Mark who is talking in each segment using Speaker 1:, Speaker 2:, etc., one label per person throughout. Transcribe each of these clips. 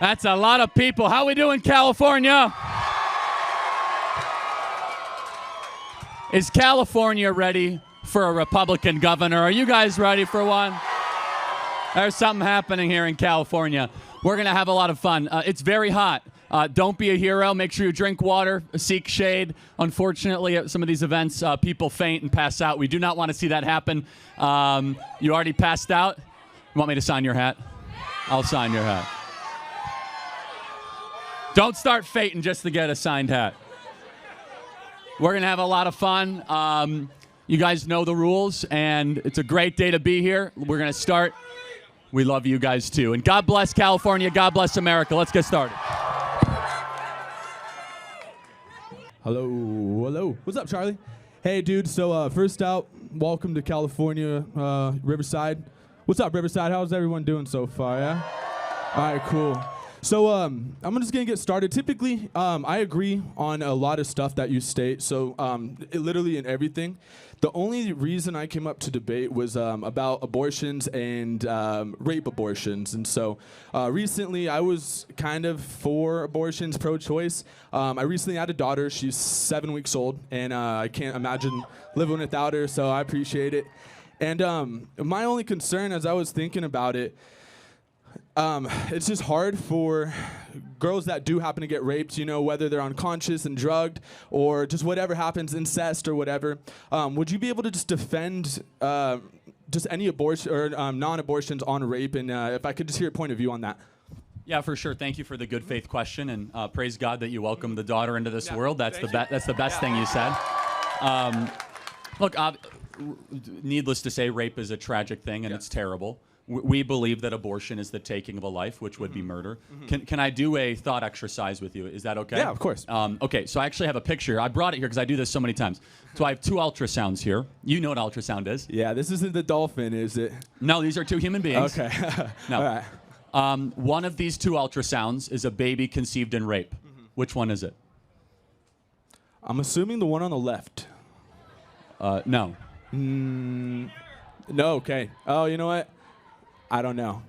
Speaker 1: That's a lot of people. How we doing, California? Is California ready for a Republican governor? Are you guys ready for one? There's something happening here in California. We're going to have a lot of fun. It's very hot. Don't be a hero. Make sure you drink water, seek shade. Unfortunately, at some of these events, people faint and pass out. We do not want to see that happen. You already passed out? You want me to sign your hat? I'll sign your hat. Don't start fainting just to get a signed hat. We're going to have a lot of fun. You guys know the rules, and it's a great day to be here. We're going to start. We love you guys, too. And God bless California. God bless America. Let's get started.
Speaker 2: Hello, hello. What's up, Charlie? Hey, dude. So first out, welcome to California, Riverside. What's up, Riverside? How's everyone doing so far, yeah? All right, cool. So I'm just going to get started. Typically, I agree on a lot of stuff that you state, so literally in everything. The only reason I came up to debate was about abortions and rape abortions. And so recently, I was kind of for abortions, pro-choice. I recently had a daughter. She's 7 weeks old, and I can't imagine living without her, so I appreciate it. And my only concern as I was thinking about it, it's just hard for girls that do happen to get raped, you know, whether they're unconscious and drugged or just whatever happens, incest or whatever. Would you be able to just defend just any abortion or non-abortions on rape? And if I could just hear a point of view on that.
Speaker 1: Yeah, for sure. Thank you for the good faith question, and praise God that you welcomed the daughter into this world. That's the best thing you said. Look, needless to say, rape is a tragic thing, and it's terrible. We believe that abortion is the taking of a life, which would be murder. Can I do a thought exercise with you? Is that okay?
Speaker 2: Yeah, of course.
Speaker 1: Okay, so I actually have a picture. I brought it here because I do this so many times. So I have two ultrasounds here. You know what ultrasound is?
Speaker 2: Yeah, this isn't the dolphin, is it?
Speaker 1: No, these are two human beings.
Speaker 2: Okay.
Speaker 1: No.
Speaker 2: All right.
Speaker 1: One of these two ultrasounds is a baby conceived in rape. Which one is it?
Speaker 2: I'm assuming the one on the left.
Speaker 1: No.
Speaker 2: No, okay. Oh, you know what? I don't know.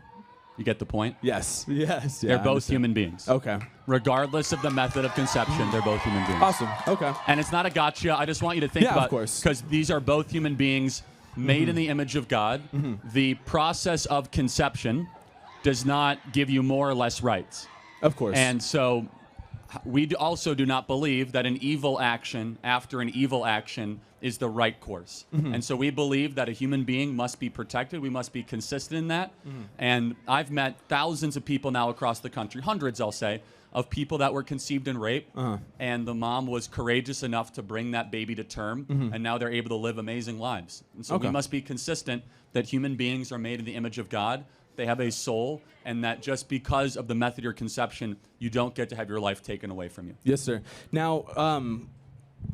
Speaker 1: You get the point?
Speaker 2: Yes. Yes. Yeah,
Speaker 1: They're both human beings.
Speaker 2: Okay.
Speaker 1: Regardless of the method of conception, they're both human beings.
Speaker 2: Awesome. Okay.
Speaker 1: And it's not a gotcha. I just want you to think about,
Speaker 2: of course.
Speaker 1: because these are both human beings made in the image of God. The process of conception does not give you more or less rights.
Speaker 2: Of course.
Speaker 1: And so we also do not believe that an evil action after an evil action is the right course. And so we believe that a human being must be protected. We must be consistent in that. And I've met thousands of people now across the country, hundreds, I'll say, of people that were conceived in rape. And the mom was courageous enough to bring that baby to term. And now they're able to live amazing lives. And so we must be consistent that human beings are made in the image of God. They have a soul, and that just because of the method of your conception, you don't get to have your life taken away from you.
Speaker 2: Yes, sir. Now,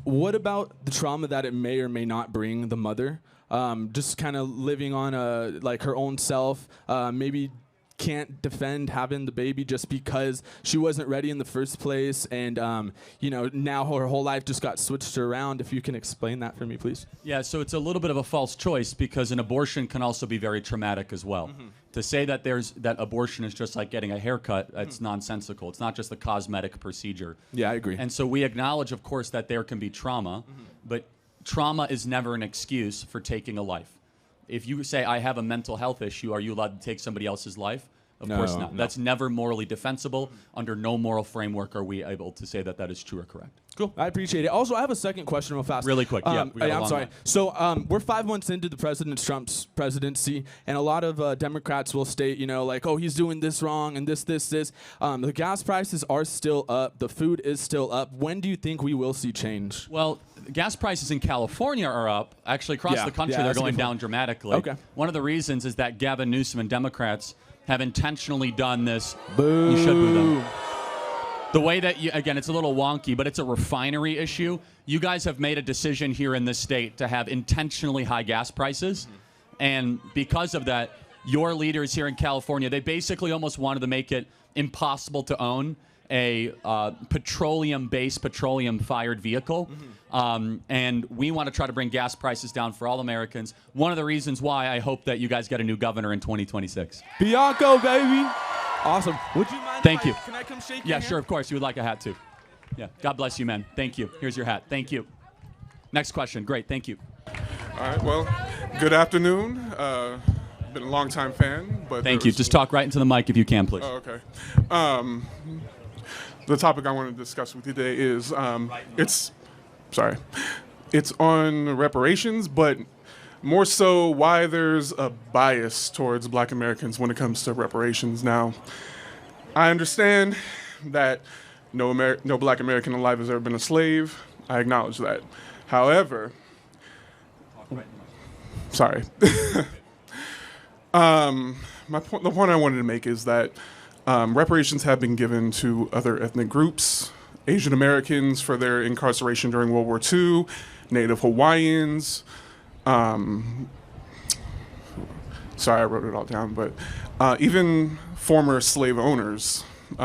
Speaker 2: what about the trauma that it may or may not bring the mother? Just kind of living on like her own self, maybe can't defend having the baby just because she wasn't ready in the first place, and you know, now her whole life just got switched around. If you can explain that for me, please.
Speaker 1: Yeah, so it's a little bit of a false choice because an abortion can also be very traumatic as well. To say that that abortion is just like getting a haircut, that's nonsensical. It's not just a cosmetic procedure.
Speaker 2: Yeah, I agree.
Speaker 1: And so we acknowledge, of course, that there can be trauma, but trauma is never an excuse for taking a life. If you say, I have a mental health issue, are you allowed to take somebody else's life? Of course not. No. That's never morally defensible. Under no moral framework are we able to say that that is true or correct.
Speaker 2: Cool. I appreciate it. Also, I have a second question real fast.
Speaker 1: Really quick.
Speaker 2: I'm sorry. So we're 5 months into the President Trump's presidency, and a lot of Democrats will state, you know, like, oh, he's doing this wrong and this. The gas prices are still up. The food is still up. When do you think we will see change?
Speaker 1: Well, gas prices in California are up. Actually, across the country, they're going down dramatically.
Speaker 2: Okay.
Speaker 1: One of the reasons is that Gavin Newsom and Democrats have intentionally done this.
Speaker 2: Boo.
Speaker 1: You should boo them. The way that you, again, it's a little wonky, but it's a refinery issue. You guys have made a decision here in this state to have intentionally high gas prices. And because of that, your leaders here in California, they basically almost wanted to make it impossible to own a petroleum-based, petroleum-fired vehicle. And we want to try to bring gas prices down for all Americans. One of the reasons why I hope that you guys get a new governor in 2026.
Speaker 2: Bianco, baby. Awesome. Would you mind
Speaker 1: Thank you.
Speaker 2: Can I come shake your
Speaker 1: Yeah,
Speaker 2: hand?
Speaker 1: sure, of course. You would like a hat, too. Yeah. God bless you, man. Thank you. Here's your hat. Thank you. Next question. Great. Thank you.
Speaker 3: All right, well, good afternoon. Been a long-time fan, but
Speaker 1: Thank you. Just talk right into the mic if you can, please.
Speaker 3: Oh, okay. The topic I want to discuss with you today is it's on reparations, but more so why there's a bias towards Black Americans when it comes to reparations. Now, I understand that no Black American alive has ever been a slave. I acknowledge that. However, sorry. The point I wanted to make is that reparations have been given to other ethnic groups, Asian Americans for their incarceration during World War II, Native Hawaiians. Sorry, I wrote it all down, but even former slave owners,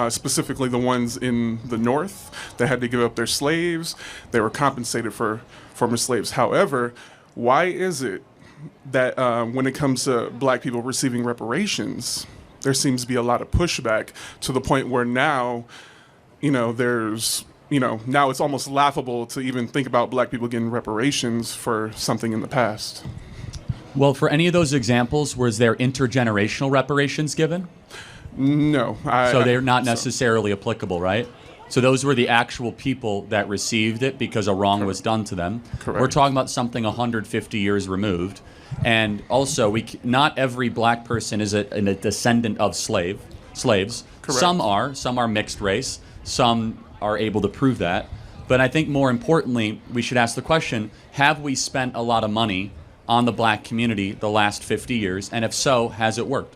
Speaker 3: specifically the ones in the North that had to give up their slaves, they were compensated for former slaves. However, why is it that when it comes to Black people receiving reparations, there seems to be a lot of pushback to the point where now, now it's almost laughable to even think about Black people getting reparations for something in the past?
Speaker 1: Well, for any of those examples, was there intergenerational reparations given?
Speaker 3: No.
Speaker 1: So they're not necessarily applicable, right? So those were the actual people that received it because a wrong was done to them.
Speaker 3: Correct.
Speaker 1: We're talking about something 150 years removed. And also, not every Black person is a descendant of slaves.
Speaker 3: Correct.
Speaker 1: Some are mixed race. Some are able to prove that. But I think more importantly, we should ask the question, have we spent a lot of money on the Black community the last 50 years? And if so, has it worked?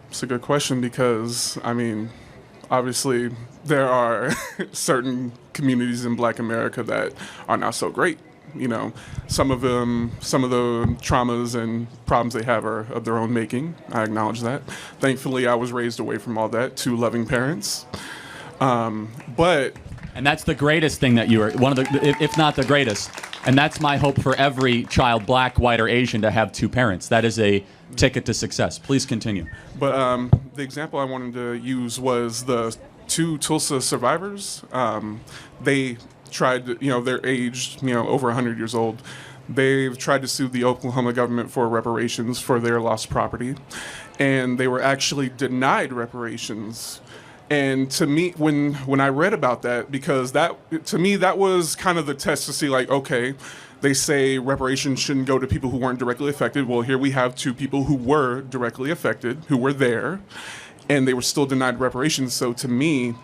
Speaker 3: It's a good question because, obviously there are certain communities in Black America that are not so great. Some of the traumas and problems they have are of their own making. I acknowledge that. Thankfully, I was raised away from all that, 2 loving parents.
Speaker 1: And that's the greatest thing that you are, one of the, if not the greatest. And that's my hope for every child, Black, white, or Asian, to have 2 parents. That is a ticket to success. Please continue.
Speaker 3: But the example I wanted to use was the 2 Tulsa survivors. They tried to, they're aged, over 100 years old. They've tried to sue the Oklahoma government for reparations for their lost property. And they were actually denied reparations. And to me, when I read about that, because to me that was kind of the test to see, like, okay, they say reparations shouldn't go to people who weren't directly affected. Well, here we have 2 people who were directly affected, who were there, and they were still denied reparations. So to me,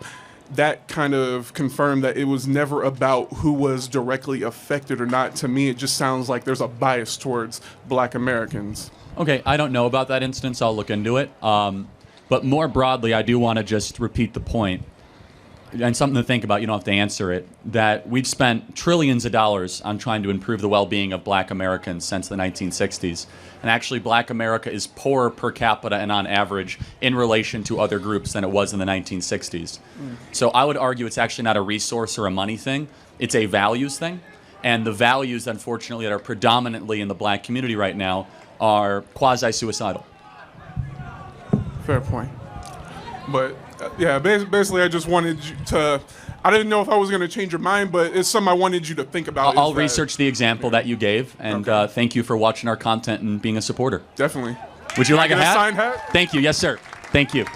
Speaker 3: that kind of confirmed that it was never about who was directly affected or not. To me, it just sounds like there's a bias towards Black Americans.
Speaker 1: Okay, I don't know about that instance. I'll look into it. But more broadly, I do want to just repeat the point, and something to think about, you don't have to answer it, that we've spent trillions of dollars on trying to improve the well-being of Black Americans since the 1960s. And actually, Black America is poorer per capita and on average in relation to other groups than it was in the 1960s. So I would argue it's actually not a resource or a money thing. It's a values thing. And the values, unfortunately, that are predominantly in the Black community right now are quasi-suicidal.
Speaker 3: Fair point. But basically I just wanted you to, I didn't know if I was going to change your mind, but it's something I wanted you to think about.
Speaker 1: I'll research the example that you gave, and
Speaker 3: Okay.
Speaker 1: Thank you for watching our content and being a supporter.
Speaker 3: Definitely.
Speaker 1: Would you like a
Speaker 3: Can I get
Speaker 1: hat?
Speaker 3: a signed hat?
Speaker 1: Thank you. Yes, sir. Thank you.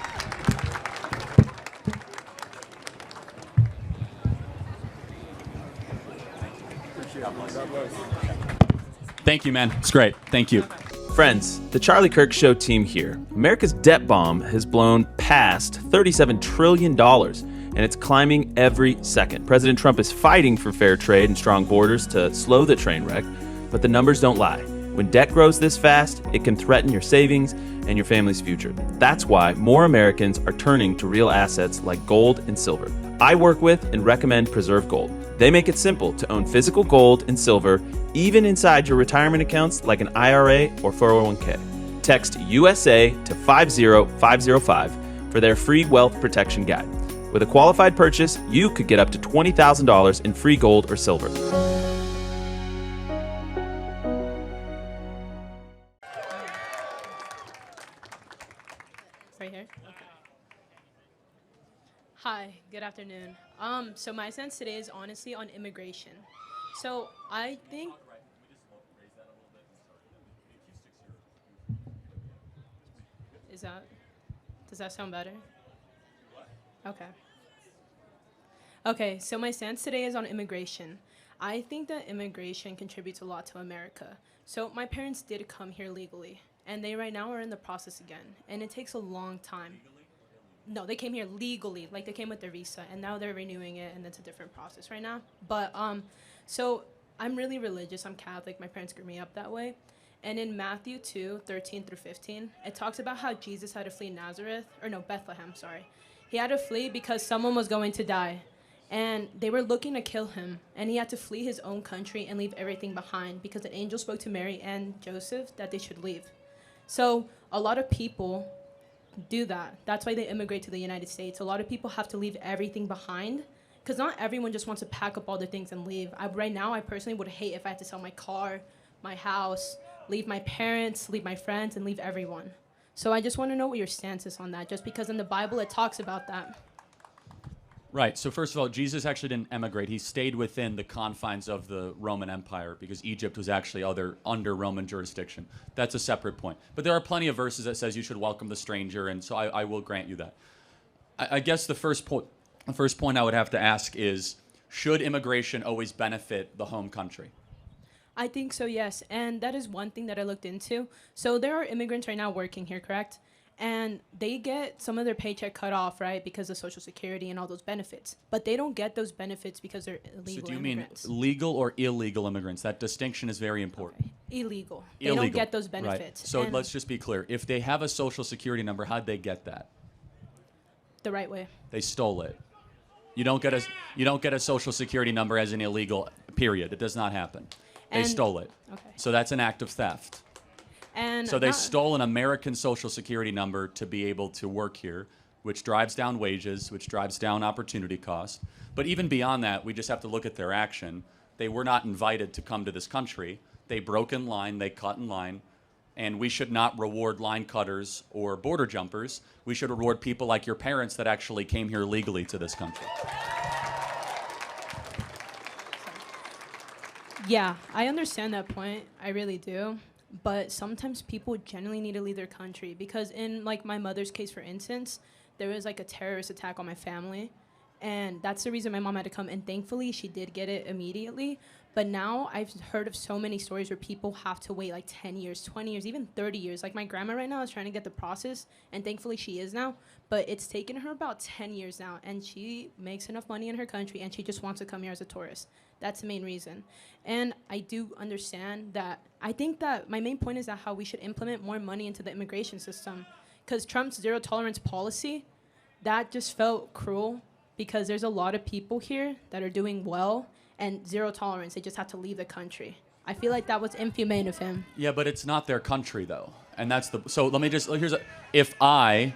Speaker 1: Thank you, man. It's great. Thank you.
Speaker 4: Friends, the Charlie Kirk Show team here. America's debt bomb has blown past $37 trillion, and it's climbing every second. President Trump is fighting for fair trade and strong borders to slow the train wreck, but the numbers don't lie. When debt grows this fast, it can threaten your savings and your family's future. That's why more Americans are turning to real assets like gold and silver. I work with and recommend Preserve Gold. They make it simple to own physical gold and silver, even inside your retirement accounts like an IRA or 401k. Text USA to 50505 for their free wealth protection guide. With a qualified purchase, you could get up to $20,000 in free gold or silver.
Speaker 5: Right here? Okay. Hi, good afternoon. So my stance today is honestly on immigration. So I think is that does that sound better? Okay. Okay, so my stance today is on immigration. I think that immigration contributes a lot to America. So my parents did come here legally, and they right now are in the process again, and it takes a long time. No, they came here legally, like they came with their visa, and now they're renewing it, and it's a different process right now. But so I'm really religious. I'm Catholic. My parents grew me up that way. And in Matthew 2:13 through 15, it talks about how Jesus had to flee Nazareth, or no, Bethlehem, sorry. He had to flee because someone was going to die. And they were looking to kill him, and he had to flee his own country and leave everything behind because an angel spoke to Mary and Joseph that they should leave. So a lot of people do that. That's why they immigrate to the United States. A lot of people have to leave everything behind because not everyone just wants to pack up all their things and leave. Right now, I personally would hate if I had to sell my car, my house, leave my parents, leave my friends, and leave everyone. So I just want to know what your stance is on that, just because in the Bible it talks about that.
Speaker 1: Right. So first of all, Jesus actually didn't emigrate. He stayed within the confines of the Roman Empire because Egypt was actually under Roman jurisdiction. That's a separate point. But there are plenty of verses that says you should welcome the stranger, and so I will grant you that. I guess the first point I would have to ask is, should immigration always benefit the home country?
Speaker 5: I think so, yes. And that is one thing that I looked into. So there are immigrants right now working here, correct? And they get some of their paycheck cut off, right, because of Social Security and all those benefits. But they don't get those benefits because they're illegal
Speaker 1: So do you
Speaker 5: immigrants.
Speaker 1: mean legal or illegal immigrants? That distinction is very important.
Speaker 5: Okay. Illegal. They
Speaker 1: Illegal.
Speaker 5: don't get those
Speaker 1: Right.
Speaker 5: benefits.
Speaker 1: So
Speaker 5: And
Speaker 1: let's just be clear. If they have a Social Security number, how'd they get that?
Speaker 5: the right way.
Speaker 1: They stole it. You don't get a Social Security number as an illegal, period. It does not happen. They
Speaker 5: And-
Speaker 1: stole it.
Speaker 5: Okay.
Speaker 1: So that's an act of theft.
Speaker 5: And
Speaker 1: So they
Speaker 5: not-
Speaker 1: stole an American Social Security number to be able to work here, which drives down wages, which drives down opportunity cost. But even beyond that, we just have to look at their action. They were not invited to come to this country. They broke in line, they cut in line, and we should not reward line cutters or border jumpers. We should reward people like your parents that actually came here legally to this country.
Speaker 5: Yeah, I understand that point. I really do. But sometimes people genuinely need to leave their country because in like my mother's case, for instance, there was like a terrorist attack on my family. And that's the reason my mom had to come. And thankfully, she did get it immediately. But now I've heard of so many stories where people have to wait like 10 years, 20 years, even 30 years. Like my grandma right now is trying to get the process. And thankfully, she is now. But it's taken her about 10 years now. And she makes enough money in her country. And she just wants to come here as a tourist. That's the main reason. And I do understand that. I think that my main point is that how we should implement more money into the immigration system. Because Trump's zero tolerance policy, that just felt cruel. Because there's a lot of people here that are doing well and zero tolerance. They just have to leave the country. I feel like that was inhumane of him.
Speaker 1: Yeah, but it's not their country though. And that's the so let me just if I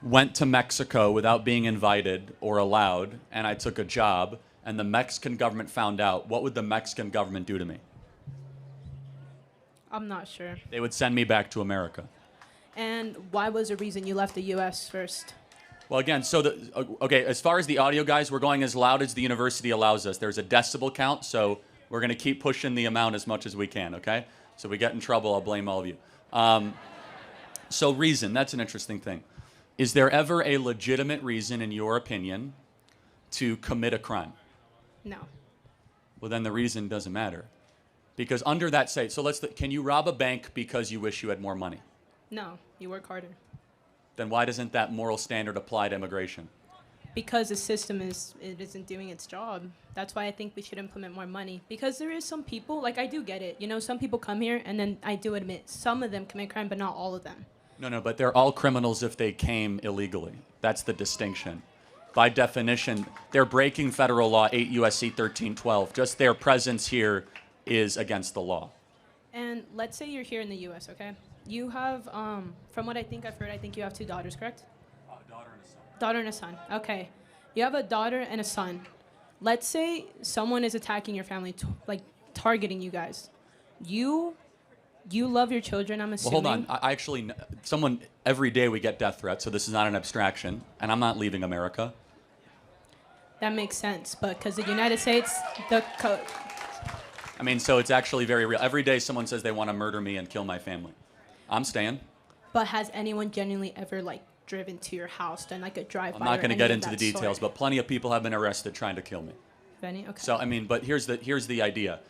Speaker 1: went to Mexico without being invited or allowed and I took a job and the Mexican government found out, what would the Mexican government do to me?
Speaker 5: I'm not sure.
Speaker 1: They would send me back to America.
Speaker 5: And why was the reason you left the U.S. first?
Speaker 1: Well, again, so okay, as far as the audio guys, we're going as loud as the university allows us. There's a decibel count, so we're going to keep pushing the amount as much as we can, okay? So if we get in trouble, I'll blame all of you. So reason, that's an interesting thing. Is there ever a legitimate reason, in your opinion, to commit a crime?
Speaker 5: No.
Speaker 1: Well, then the reason doesn't matter. Because under that so can you rob a bank because you wish you had more money?
Speaker 5: No. You work harder.
Speaker 1: Then why doesn't that moral standard apply to immigration?
Speaker 5: Because the system isn't doing its job. That's why I think we should implement more money. Because there is some people, like I do get it. You know, some people come here and then I do admit some of them commit crime, but not all of them.
Speaker 1: No, but they're all criminals if they came illegally. That's the distinction. By definition, they're breaking federal law 8 U.S.C. 1312. Just their presence here is against the law.
Speaker 5: And let's say you're here in the U.S., okay? You have, from what I think I've heard, I think you have 2 daughters, correct?
Speaker 1: Daughter and a son.
Speaker 5: Daughter and a son. Okay. You have a daughter and a son. Let's say someone is attacking your family, targeting you guys. You love your children, I'm assuming.
Speaker 1: Well, hold on. I actually, someone, every day we get death threats, so this is not an abstraction, and I'm not leaving America.
Speaker 5: That makes sense, but because the United States,
Speaker 1: I mean, so it's actually very real. Every day someone says they want to murder me and kill my family. I'm staying.
Speaker 5: But has anyone genuinely ever like driven to your house, done like a drive-by?
Speaker 1: I'm not going to
Speaker 5: or
Speaker 1: get
Speaker 5: any
Speaker 1: into
Speaker 5: of
Speaker 1: the
Speaker 5: that
Speaker 1: details,
Speaker 5: sort?
Speaker 1: but plenty of people have been arrested trying to kill me.
Speaker 5: Benny? Okay.
Speaker 1: So, I mean, but here's the idea.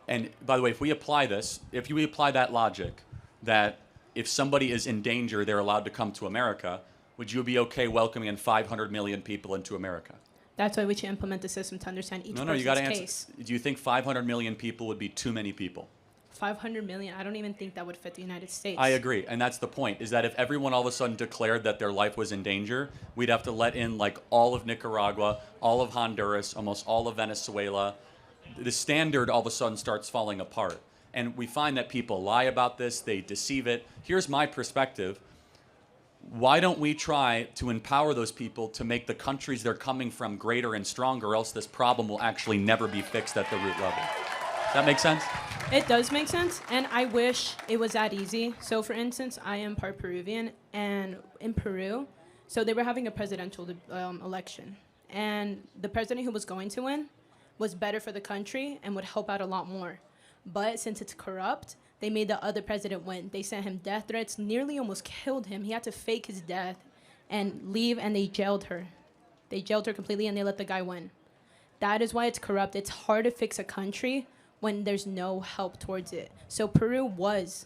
Speaker 1: And by the way, if we apply that logic, that if somebody is in danger, they're allowed to come to America, would you be okay welcoming in 500 million people into America?
Speaker 5: That's why we should implement the system to understand each
Speaker 1: No, you got to
Speaker 5: person's
Speaker 1: answer.
Speaker 5: case.
Speaker 1: Do you think 500 million people would be too many people?
Speaker 5: 500 million, I don't even think that would fit the United States.
Speaker 1: I agree, and that's the point, is that if everyone all of a sudden declared that their life was in danger, we'd have to let in like all of Nicaragua, all of Honduras, almost all of Venezuela. The standard all of a sudden starts falling apart. And we find that people lie about this, they deceive it. Here's my perspective. Why don't we try to empower those people to make the countries they're coming from greater and stronger, or else this problem will actually never be fixed at the root level. Does that make sense?
Speaker 5: It does make sense, and I wish it was that easy. So, for instance, I am part Peruvian, and in Peru, so they were having a presidential election, and the president who was going to win was better for the country and would help out a lot more. But since it's corrupt, they made the other president win. They sent him death threats, nearly almost killed him. He had to fake his death and leave, and they jailed her. They jailed her completely, and they let the guy win. That is why it's corrupt. It's hard to fix a country when there's no help towards it. So Peru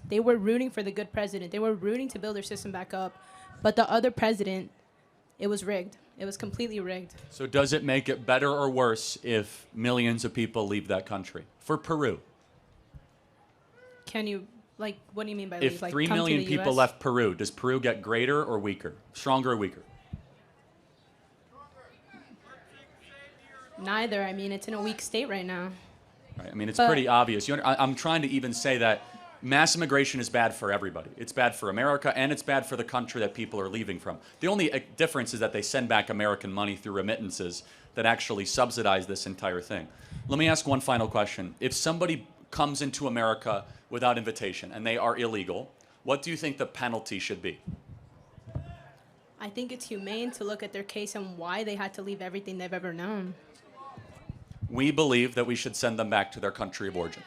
Speaker 5: they were rooting for the good president. They were rooting to build their system back up. But the other president, it was rigged. It was completely rigged.
Speaker 1: So does it make it better or worse if millions of people leave that country? For Peru.
Speaker 5: Can you, like, what do you mean by
Speaker 1: If
Speaker 5: leave? Like,
Speaker 1: 3
Speaker 5: come to
Speaker 1: million
Speaker 5: the
Speaker 1: people
Speaker 5: US?
Speaker 1: left Peru, does Peru get greater or weaker? Stronger or weaker?
Speaker 5: Neither. I mean, it's in a weak state right now.
Speaker 1: Right? I mean, it's
Speaker 5: But-
Speaker 1: pretty obvious. I'm trying to even say that mass immigration is bad for everybody. It's bad for America, and it's bad for the country that people are leaving from. The only difference is that they send back American money through remittances that actually subsidize this entire thing. Let me ask one final question. If somebody comes into America without invitation and they are illegal, what do you think the penalty should be?
Speaker 5: I think it's humane to look at their case and why they had to leave everything they've ever known.
Speaker 1: We believe that we should send them back to their country of origin.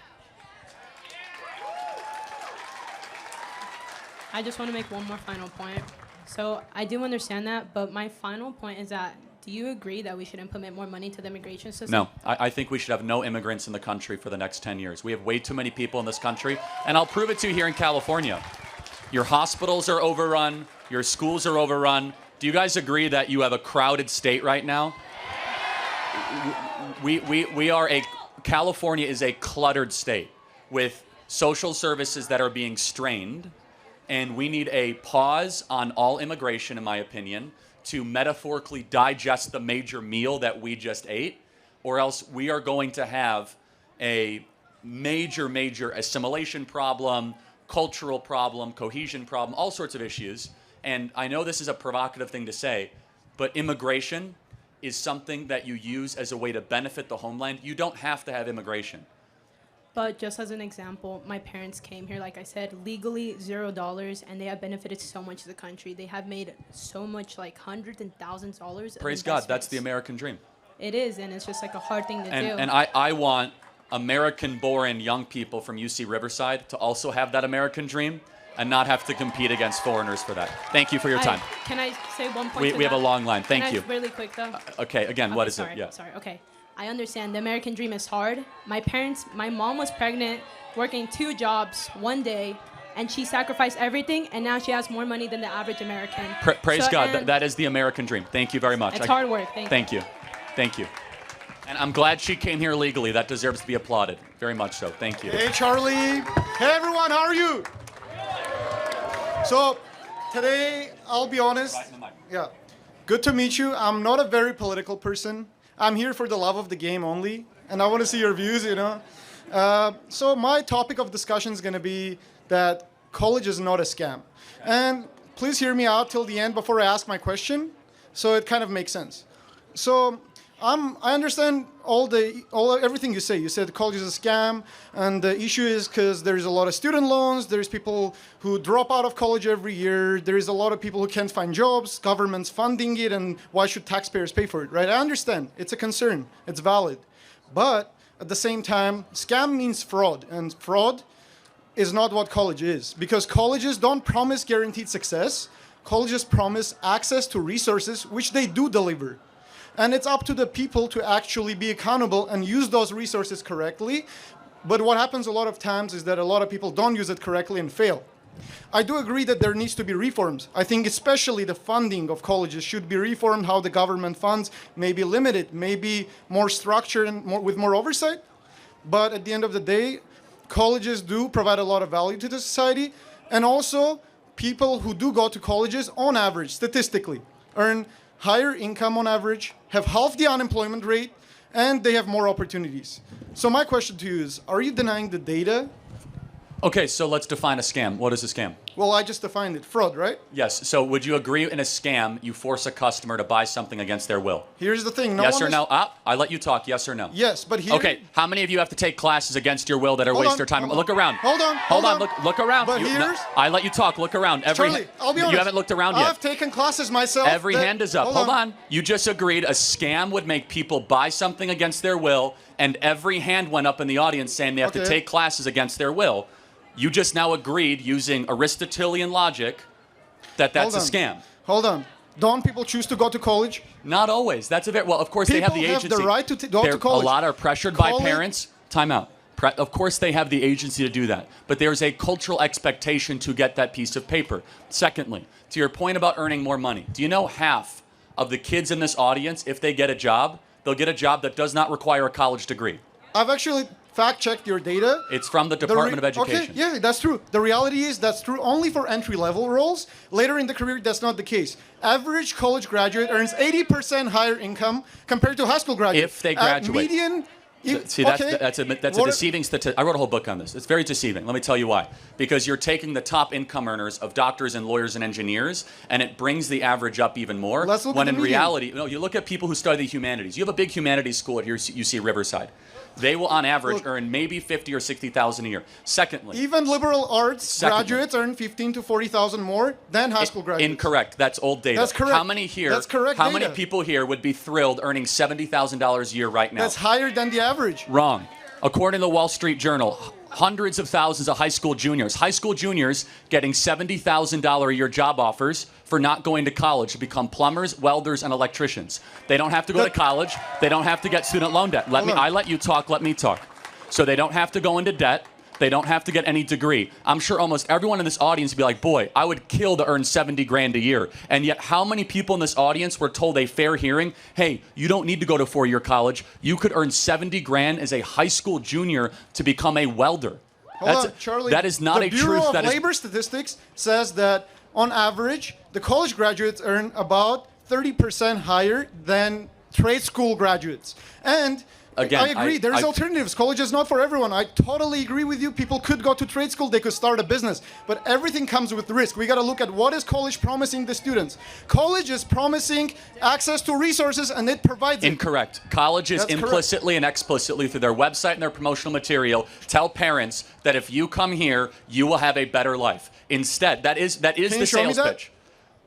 Speaker 5: I just want to make one more final point. So I do understand that, but my final point is that, do you agree that we should implement more money to the immigration system?
Speaker 1: No, I think we should have no immigrants in the country for the next 10 years. We have way too many people in this country, and I'll prove it to you here in California. Your hospitals are overrun, your schools are overrun. Do you guys agree that you have a crowded state right now? California is a cluttered state with social services that are being strained, and we need a pause on all immigration, in my opinion, to metaphorically digest the major meal that we just ate, or else we are going to have a major assimilation problem, cultural problem, cohesion problem, all sorts of issues. And I know this is a provocative thing to say, but immigration is something that you use as a way to benefit the homeland. You don't have to have immigration.
Speaker 5: But just as an example, my parents came here, like I said, legally $0, and they have benefited so much to the country. They have made so much, like hundreds and thousands of dollars.
Speaker 1: Praise God, that's the American dream.
Speaker 5: It is, and it's just like a hard thing to do.
Speaker 1: And I want American-born young people from UC Riverside to also have that American dream and not have to compete against foreigners for that. Thank you for your time.
Speaker 5: Can I say one point?
Speaker 1: We have a long line. Thank
Speaker 5: Can
Speaker 1: you.
Speaker 5: Really quick though.
Speaker 1: Okay, again, what is it? Yeah.
Speaker 5: Sorry. Okay. I understand the American dream is hard. My mom was pregnant, working 2 jobs one day, and she sacrificed everything, and now she has more money than the average American.
Speaker 1: Praise God. That is the American dream. Thank you very much.
Speaker 5: It's hard work. Thank you.
Speaker 1: Thank you. And I'm glad she came here legally. That deserves to be applauded. Very much so. Thank you.
Speaker 6: Hey, Charlie. Hey, everyone. How are you? So, today, I'll be honest. Yeah. Good to meet you. I'm not a very political person. I'm here for the love of the game only, and I want to see your views, So my topic of discussion is going to be that college is not a scam. And please hear me out till the end before I ask my question, so it kind of makes sense. So I understand everything you say. You said college is a scam, and the issue is because there's a lot of student loans. There's people who drop out of college every year. There is a lot of people who can't find jobs. Government's funding it, and why should taxpayers pay for it, right? I understand. It's a concern. It's valid, but at the same time, scam means fraud, and fraud is not what college is, because colleges don't promise guaranteed success. Colleges promise access to resources, which they do deliver. And it's up to the people to actually be accountable and use those resources correctly. But what happens a lot of times is that a lot of people don't use it correctly and fail. I do agree that there needs to be reforms. I think especially the funding of colleges should be reformed, how the government funds may be limited, maybe more structured and with more oversight. But at the end of the day, colleges do provide a lot of value to the society. And also, people who do go to colleges, on average, statistically, earn higher income on average, have half the unemployment rate, and they have more opportunities. So my question to you is, are you denying the data?
Speaker 1: Okay, so let's define a scam. What is a scam?
Speaker 6: Well, I just defined it. Fraud, right?
Speaker 1: Yes. So would you agree in a scam, you force a customer to buy something against their will?
Speaker 6: Here's the thing.
Speaker 1: Yes or no? I let you talk. Yes or no?
Speaker 6: Yes, but here...
Speaker 1: Okay, how many of you have to take classes against your will that are waste your time? Look around.
Speaker 6: Hold on.
Speaker 1: Look around.
Speaker 6: But here's...
Speaker 1: I let you talk. Look around.
Speaker 6: Charlie, I'll be honest.
Speaker 1: You haven't looked around yet.
Speaker 6: I've taken classes myself.
Speaker 1: Every hand is up. Hold on. You just agreed a scam would make people buy something against their will, and every hand went up in the audience saying they have to take classes against their will. You just now agreed, using Aristotelian logic, that that's a scam.
Speaker 6: Hold on. Don't people choose to go to college?
Speaker 1: Not always. That's a very well. Of course, they have the agency.
Speaker 6: People have the right to go to college.
Speaker 1: A lot are pressured by parents. Time out. Of course, they have the agency to do that. But there's a cultural expectation to get that piece of paper. Secondly, to your point about earning more money, do you know half of the kids in this audience, if they get a job, they'll get a job that does not require a college degree?
Speaker 6: I've actually fact-checked your data.
Speaker 1: It's from the Department of Education.
Speaker 6: Okay, yeah, that's true. The reality is that's true only for entry-level roles. Later in the career, that's not the case. Average college graduate earns 80% higher income compared to high school graduate.
Speaker 1: If they graduate.
Speaker 6: Median...
Speaker 1: See, that's a deceiving statistic. I wrote a whole book on this. It's very deceiving. Let me tell you why. Because you're taking the top income earners of doctors and lawyers and engineers, and it brings the average up even more.
Speaker 6: Let's look
Speaker 1: when
Speaker 6: at the
Speaker 1: in
Speaker 6: median.
Speaker 1: reality, no, you look at people who study the humanities. You have a big humanities school at UC Riverside. They will, on average, earn maybe $50,000 or $60,000 a year. Secondly,
Speaker 6: even liberal arts graduates earn $15,000 to $40,000 more than high school graduates.
Speaker 1: Incorrect. That's old data.
Speaker 6: That's correct.
Speaker 1: How many here?
Speaker 6: That's correct.
Speaker 1: How many people here would be thrilled earning $70,000 a year right now?
Speaker 6: That's higher than the average.
Speaker 1: Wrong. According to the Wall Street Journal, hundreds of thousands of high school juniors getting $70,000 a year job offers for not going to college to become plumbers, welders, and electricians. They don't have to go to college. They don't have to get student loan debt. I let you talk. Let me talk. So they don't have to go into debt. They don't have to get any degree. I'm sure almost everyone in this audience would be like, boy, I would kill to earn 70 grand a year. And yet how many people in this audience were told a fair hearing, hey, you don't need to go to four-year college. You could earn 70 grand as a high school junior to become a welder.
Speaker 6: Hold on, Charlie.
Speaker 1: That is not a truth.
Speaker 6: The Bureau of Labor Statistics says that on average, the college graduates earn about 30% higher than trade school graduates. And again, I agree. There's alternatives. College is not for everyone. I totally agree with you. People could go to trade school. They could start a business. But everything comes with risk. We got to look at what is college promising the students. College is promising access to resources, and it provides it.
Speaker 1: Incorrect. Colleges implicitly and explicitly through their website and their promotional material tell parents that if you come here, you will have a better life. Instead, that is the sales pitch.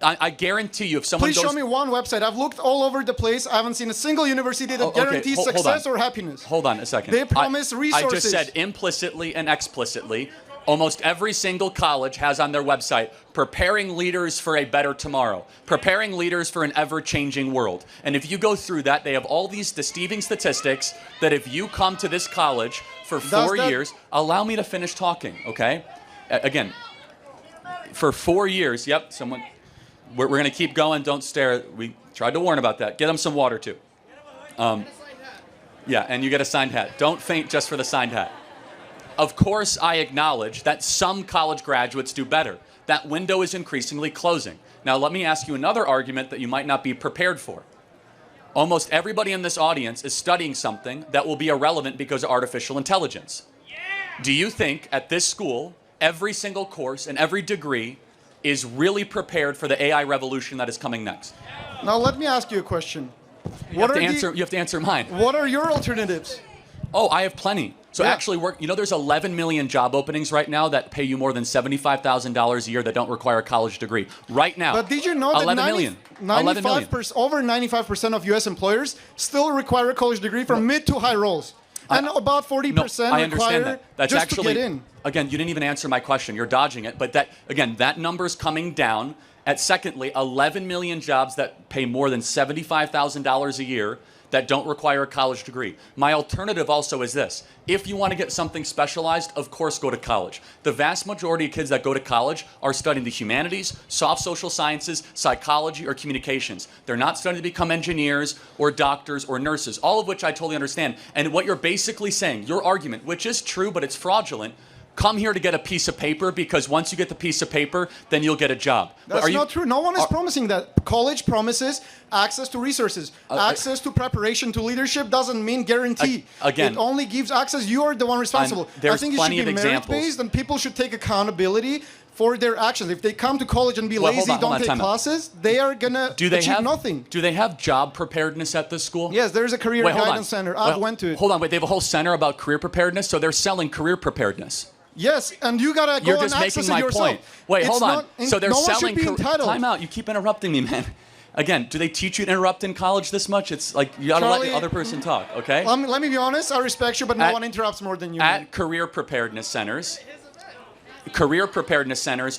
Speaker 1: I guarantee you, if someone
Speaker 6: Please show me one website. I've looked all over the place. I haven't seen a single university that guarantees success or happiness.
Speaker 1: Hold on a second.
Speaker 6: They promise resources.
Speaker 1: I just said implicitly and explicitly. Almost every single college has on their website, preparing leaders for a better tomorrow, preparing leaders for an ever-changing world. And if you go through that, they have all these deceiving statistics that if you come to this college for 4 years, allow me to finish talking, okay? Again, for 4 years, we're going to keep going. Don't stare. We tried to warn about that. Get them some water, too. Yeah, and you get a signed hat. Don't faint just for the signed hat. Of course, I acknowledge that some college graduates do better. That window is increasingly closing. Now, let me ask you another argument that you might not be prepared for. Almost everybody in this audience is studying something that will be irrelevant because of artificial intelligence. Do you think at this school, every single course and every degree is really prepared for the AI revolution that is coming next?
Speaker 6: Now, let me ask you a question.
Speaker 1: You have to answer mine.
Speaker 6: What are your alternatives?
Speaker 1: Oh, I have plenty. So
Speaker 6: Yeah.
Speaker 1: actually, there's 11 million job openings right now that pay you more than $75,000 a year that don't require a college degree. Right now.
Speaker 6: But did you know that
Speaker 1: 11 million.
Speaker 6: 95%, over 95% of U.S. employers still require a college degree for mid to high roles? And about 40%
Speaker 1: I understand
Speaker 6: require
Speaker 1: that. That's
Speaker 6: just
Speaker 1: actually,
Speaker 6: to get in.
Speaker 1: Again, you didn't even answer my question. You're dodging it. But that number's coming down. Secondly, 11 million jobs that pay more than $75,000 a year that don't require a college degree. My alternative also is this. If you want to get something specialized, of course go to college. The vast majority of kids that go to college are studying the humanities, soft social sciences, psychology, or communications. They're not studying to become engineers or doctors or nurses, all of which I totally understand. And what you're basically saying, your argument, which is true but it's fraudulent, come here to get a piece of paper because once you get the piece of paper, then you'll get a job.
Speaker 6: That's not true. No one is promising that. College promises access to resources. Access to preparation to leadership doesn't mean guarantee.
Speaker 1: Again,
Speaker 6: it only gives access. You are the one responsible. I think it should be merit-based, and people should take accountability for their actions. If they come to college and be lazy, don't take classes, they are going to achieve nothing.
Speaker 1: Do they have job preparedness at this school?
Speaker 6: Yes, there's a career guidance center. I went to it.
Speaker 1: Hold on, wait, they have a whole center about career preparedness, so they're selling career preparedness.
Speaker 6: Yes, and you gotta go and access it yourself.
Speaker 1: You're just making my point. Wait, hold on. So they're selling.
Speaker 6: Time
Speaker 1: out. You keep interrupting me, man. Again, do they teach you to interrupt in college this much? It's like you gotta let the other person talk, okay?
Speaker 6: Let me be honest. I respect you, but no one interrupts more than you.
Speaker 1: At career preparedness centers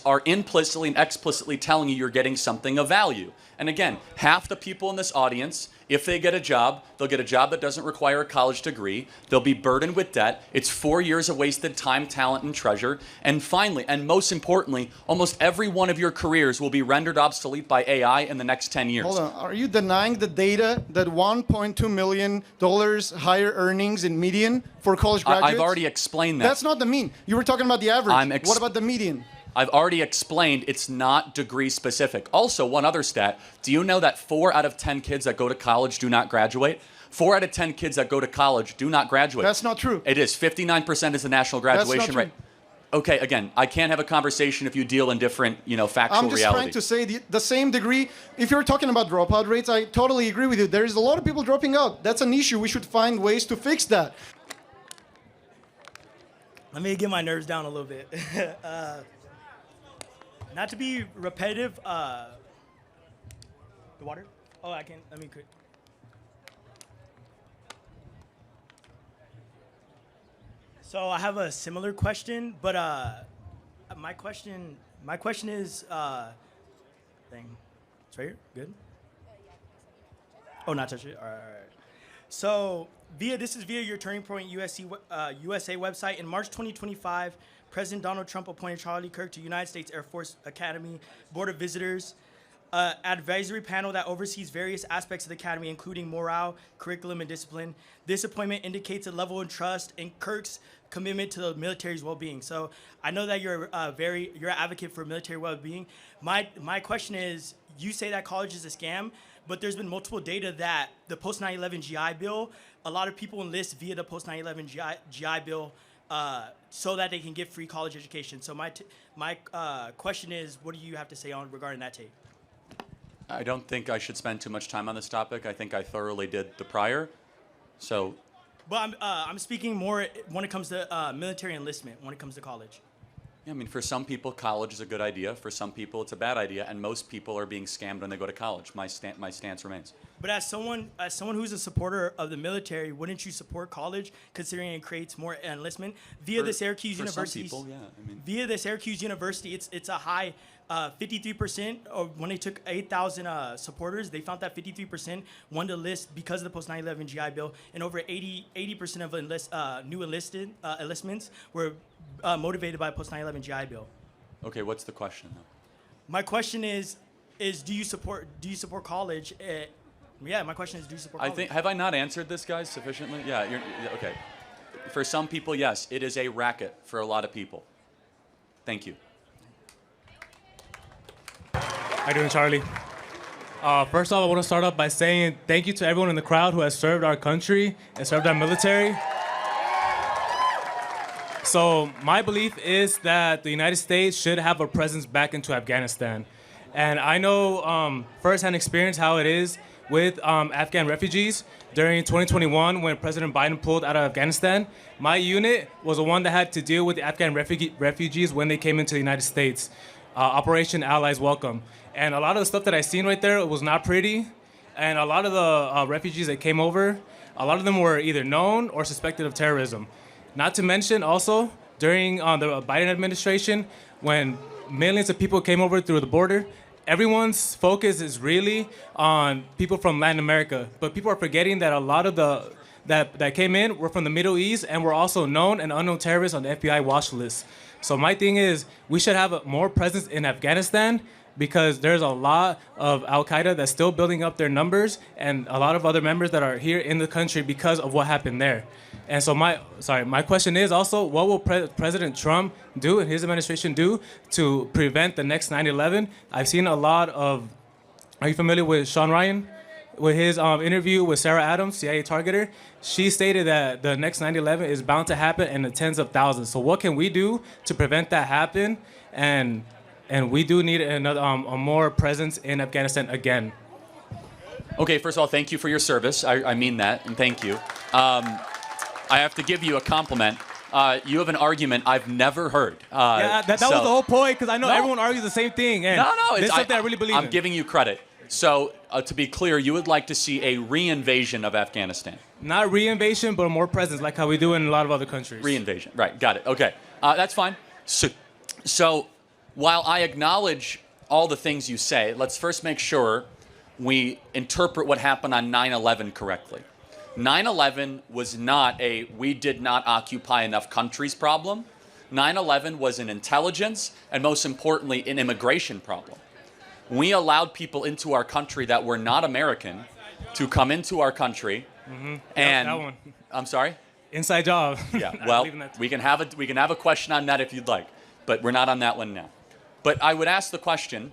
Speaker 1: are implicitly and explicitly telling you you're getting something of value. And again, half the people in this audience, if they get a job, they'll get a job that doesn't require a college degree. They'll be burdened with debt. It's 4 years of wasted time, talent, and treasure. And finally, and most importantly, almost every one of your careers will be rendered obsolete by AI in the next 10 years.
Speaker 6: Hold on. Are you denying the data that $1.2 million higher earnings in median for college graduates?
Speaker 1: I've already explained that.
Speaker 6: That's not the mean. You were talking about the average. What about the median?
Speaker 1: I've already explained it's not degree specific. Also, one other stat. Do you know that 4 out of 10 kids that go to college do not graduate? 4 out of 10 kids that go to college do not graduate.
Speaker 6: That's not true.
Speaker 1: It is. 59% is the national graduation rate. Okay, again, I can't have a conversation if you deal in different, factual reality.
Speaker 6: I'm just trying to say the same degree. If you're talking about dropout rates, I totally agree with you. There's a lot of people dropping out. That's an issue. We should find ways to fix that.
Speaker 7: Let me get my nerves down a little bit. Not to be repetitive, the water? Oh, I can, let me quick. So I have a similar question, but my question is, thing. It's right here, good? Oh, not touch it, all right. So this is via your Turning Point USA website. In March 2025, President Donald Trump appointed Charlie Kirk to United States Air Force Academy Board of Visitors, advisory panel that oversees various aspects of the academy, including morale, curriculum, and discipline. This appointment indicates a level of trust in Kirk's commitment to the military's well-being. So I know that you're an advocate for military well-being. My question is, you say that college is a scam, but there's been multiple data that the post 9/11 GI Bill, a lot of people enlist via the post 9/11 GI Bill so that they can get free college education. So my question is, what do you have to say regarding that tape?
Speaker 1: I don't think I should spend too much time on this topic. I think I thoroughly did the prior. So.
Speaker 7: But I'm speaking more when it comes to military enlistment, when it comes to college.
Speaker 1: Yeah, I mean, for some people, college is a good idea. For some people, it's a bad idea, and most people are being scammed when they go to college. My stance remains.
Speaker 7: But as someone who's a supporter of the military, wouldn't you support college, considering it creates more enlistment via the Syracuse University?
Speaker 1: Some people, yeah. I mean,
Speaker 7: via the Syracuse University, it's a high 53%. When they took 8,000 supporters, they found that 53% won the list because of the post 9/11 GI Bill, and over 80% of new enlistments were motivated by post 9/11 GI Bill.
Speaker 1: Okay, what's the question though?
Speaker 7: My question is do you support college? Yeah, my question is, do you support college?
Speaker 1: Have I not answered this, guys, sufficiently? Yeah, okay. For some people, yes, it is a racket for a lot of people. Thank you.
Speaker 8: How you doing, Charlie? First off, I want to start off by saying thank you to everyone in the crowd who has served our country and served our military. So my belief is that the United States should have a presence back into Afghanistan. And I know firsthand experience how it is with Afghan refugees during 2021 when President Biden pulled out of Afghanistan. My unit was the one that had to deal with the Afghan refugees when they came into the United States. Operation Allies Welcome. And a lot of the stuff that I seen right there was not pretty. And a lot of the refugees that came over, a lot of them were either known or suspected of terrorism. Not to mention also, during the Biden administration, when millions of people came over through the border, everyone's focus is really on people from Latin America. But people are forgetting that a lot of that came in were from the Middle East and were also known and unknown terrorists on the FBI watch list. So my thing is, we should have more presence in Afghanistan because there's a lot of Al-Qaeda that's still building up their numbers and a lot of other members that are here in the country because of what happened there. And so my question is also, what will President Trump do and his administration do to prevent the next 9/11? I've seen a lot of, are you familiar with Sean Ryan? With his interview with Sarah Adams, CIA targeter, she stated that the next 9/11 is bound to happen in the tens of thousands. So what can we do to prevent that happen? And we do need another a more presence in Afghanistan again.
Speaker 1: Okay, first of all, thank you for your service. I mean that, and thank you. I have to give you a compliment. You have an argument I've never heard.
Speaker 8: Yeah, that was the whole point, because I know everyone argues the same thing. And
Speaker 1: no,
Speaker 8: this is something I really believe in.
Speaker 1: I'm giving you credit. So, to be clear, you would like to see a re-invasion of Afghanistan.
Speaker 8: Not re-invasion, but more presence, like how we do in a lot of other countries.
Speaker 1: Re-invasion, right, got it, okay. That's fine. So, while I acknowledge all the things you say, let's first make sure we interpret what happened on 9/11 correctly. 9/11 was not a we did not occupy enough countries problem. 9/11 was an intelligence and, most importantly, an immigration problem. We allowed people into our country that were not American to come into our country, and
Speaker 8: that one.
Speaker 1: I'm sorry.
Speaker 8: Inside job.
Speaker 1: Yeah. Well, we can have a question on that if you'd like, but we're not on that one now. But I would ask the question: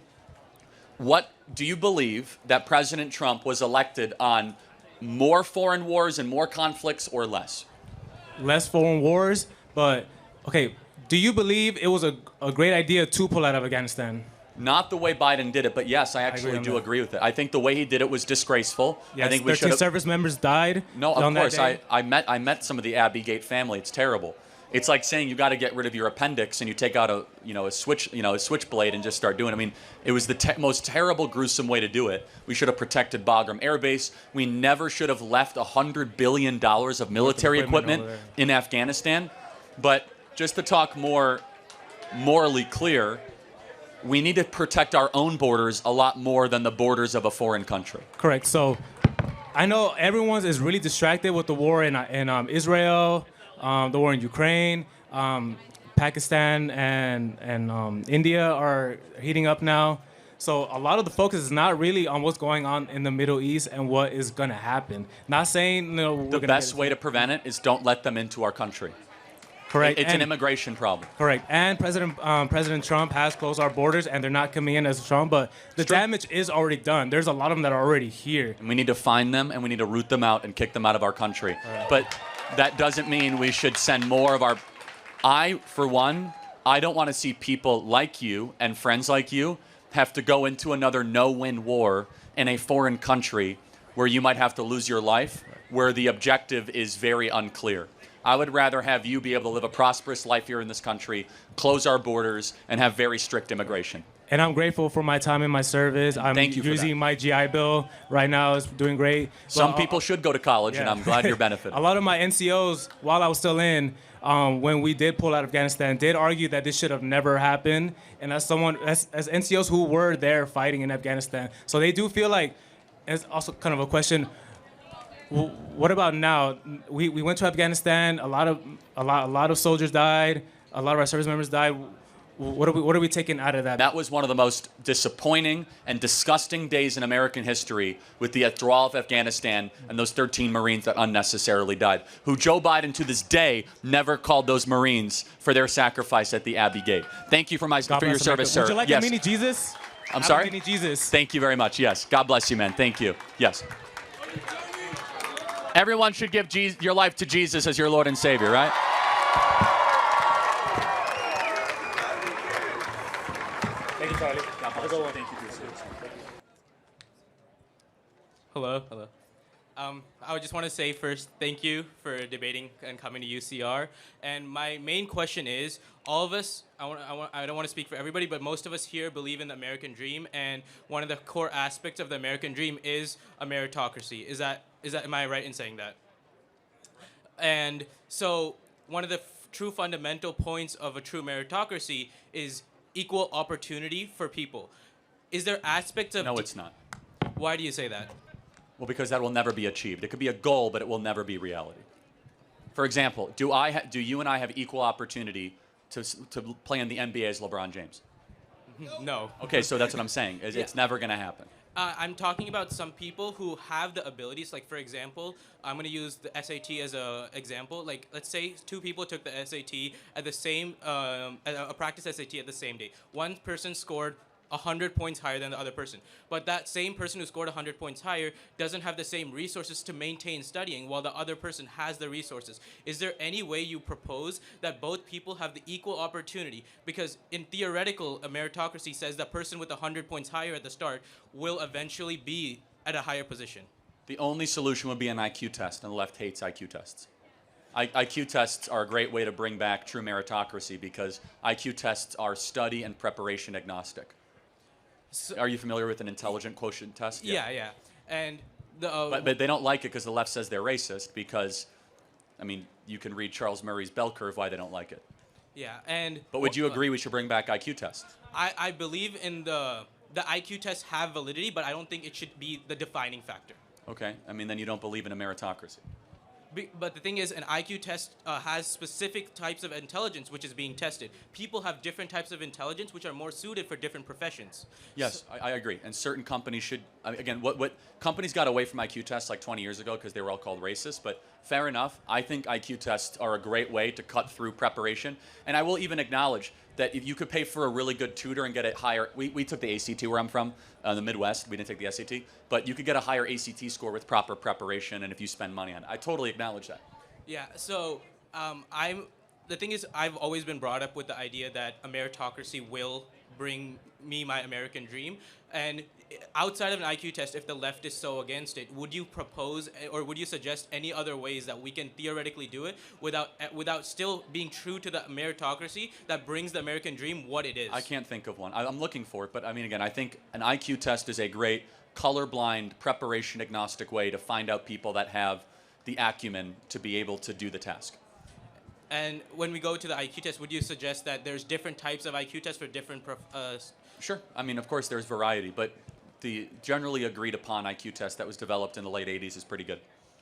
Speaker 1: what do you believe that President Trump was elected on? More foreign wars and more conflicts, or less?
Speaker 8: Less foreign wars, but okay. Do you believe it was a great idea to pull out of Afghanistan?
Speaker 1: Not the way Biden did it, but yes, I actually do agree with it. I think the way he did it was disgraceful.
Speaker 8: Yes,
Speaker 1: I think we
Speaker 8: 13
Speaker 1: should.
Speaker 8: service members died.
Speaker 1: No, of course. I met some of the Abbey Gate family. It's terrible. It's like saying you got to get rid of your appendix and you take out a switchblade and just start doing it. I mean, it was the most terrible, gruesome way to do it. We should have protected Bagram Air Base. We never should have left $100 billion of military equipment in Afghanistan. But just to talk more morally clear, we need to protect our own borders a lot more than the borders of a foreign country.
Speaker 8: Correct. So I know everyone is really distracted with the war in Israel, the war in Ukraine, Pakistan and India are heating up now. So a lot of the focus is not really on what's going on in the Middle East and what is going to happen. Not saying
Speaker 1: the best way to prevent it is don't let them into our country.
Speaker 8: Correct.
Speaker 1: It's an immigration problem.
Speaker 8: Correct. And President Trump has closed our borders, and they're not coming in as strong, but the damage is already done. There's a lot of them that are already here.
Speaker 1: And we need to find them, and we need to root them out and kick them out of our country. Right. But that doesn't mean we should send more of our... For one, I don't want to see people like you and friends like you have to go into another no-win war in a foreign country where you might have to lose your life, where the objective is very unclear. I would rather have you be able to live a prosperous life here in this country, close our borders, and have very strict immigration.
Speaker 8: And I'm grateful for my time in my service. I'm using my GI Bill right now. It's doing great.
Speaker 1: Some people should go to college, and I'm glad you're benefiting.
Speaker 8: A lot of my NCOs, while I was still in, when we did pull out of Afghanistan, did argue that this should have never happened. And as NCOs who were there fighting in Afghanistan, so they do feel like, it's also kind of a question, what about now? We went to Afghanistan. A lot of soldiers died. A lot of our service members died. What are we taking out of that?
Speaker 1: That was one of the most disappointing and disgusting days in American history, with the withdrawal of Afghanistan and those 13 Marines that unnecessarily died, who Joe Biden to this day never called those Marines for their sacrifice at the Abbey Gate. Thank you for your service, sir.
Speaker 8: Would you like a mini Jesus?
Speaker 1: I'm sorry?
Speaker 8: Mini Jesus.
Speaker 1: Thank you very much. Yes. God bless you, man. Thank you. Yes. Everyone should give your life to Jesus as your Lord and Savior, right?
Speaker 8: Thank you, Charlie.
Speaker 1: God bless you. Thank you.
Speaker 9: Hello. Hello. I would just want to say first, thank you for debating and coming to UCR. And my main question is, all of us, I don't want to speak for everybody, but most of us here believe in the American dream, and one of the core aspects of the American dream is a meritocracy. Am I right in saying that? And so one of the true fundamental points of a true meritocracy is equal opportunity for people. Is there aspects of...
Speaker 1: No, it's not.
Speaker 9: Why do you say that?
Speaker 1: Well, because that will never be achieved. It could be a goal, but it will never be reality. For example, do you and I have equal opportunity to play in the NBA as LeBron James?
Speaker 9: No.
Speaker 1: Okay, so that's what I'm saying. It's never going to happen.
Speaker 9: I'm talking about some people who have the abilities. Like, for example, I'm going to use the SAT as an example. Like, let's say two people took the SAT at the same, a practice SAT at the same day. One person scored 100 points higher than the other person. But that same person who scored 100 points higher doesn't have the same resources to maintain studying while the other person has the resources. Is there any way you propose that both people have the equal opportunity? Because in theoretical, a meritocracy says the person with 100 points higher at the start will eventually be at a higher position.
Speaker 1: The only solution would be an IQ test, and the left hates IQ tests. IQ tests are a great way to bring back true meritocracy because IQ tests are study and preparation agnostic. So, are you familiar with an intelligent quotient test?
Speaker 9: Yeah. And
Speaker 1: but they don't like it because the left says they're racist because, I mean, you can read Charles Murray's bell curve why they don't like it.
Speaker 9: Yeah,
Speaker 1: But would you agree we should bring back IQ tests?
Speaker 9: I believe in the IQ tests have validity, but I don't think it should be the defining factor.
Speaker 1: Okay, I mean, then you don't believe in a meritocracy.
Speaker 9: But the thing is, an IQ test has specific types of intelligence which is being tested. People have different types of intelligence which are more suited for different professions.
Speaker 1: Yes, I agree. And certain companies should, again, what companies got away from IQ tests like 20 years ago because they were all called racist, but fair enough. I think IQ tests are a great way to cut through preparation. And I will even acknowledge that if you could pay for a really good tutor and get it higher, we took the ACT where I'm from, the Midwest, we didn't take the SAT, but you could get a higher ACT score with proper preparation and if you spend money on it. I totally acknowledge that.
Speaker 9: Yeah, so the thing is, I've always been brought up with the idea that a meritocracy will bring me my American dream. And outside of an IQ test, if the left is so against it, would you propose or would you suggest any other ways that we can theoretically do it without still being true to the meritocracy that brings the American dream what it is?
Speaker 1: I can't think of one. I'm looking for it, but I mean, again, I think an IQ test is a great colorblind, preparation agnostic way to find out people that have the acumen to be able to do the task.
Speaker 9: And when we go to the IQ test, would you suggest that there's different types of IQ tests for different
Speaker 1: Sure. I mean, of course, there's variety, but the generally agreed upon IQ test that was developed in the late 80s is pretty good.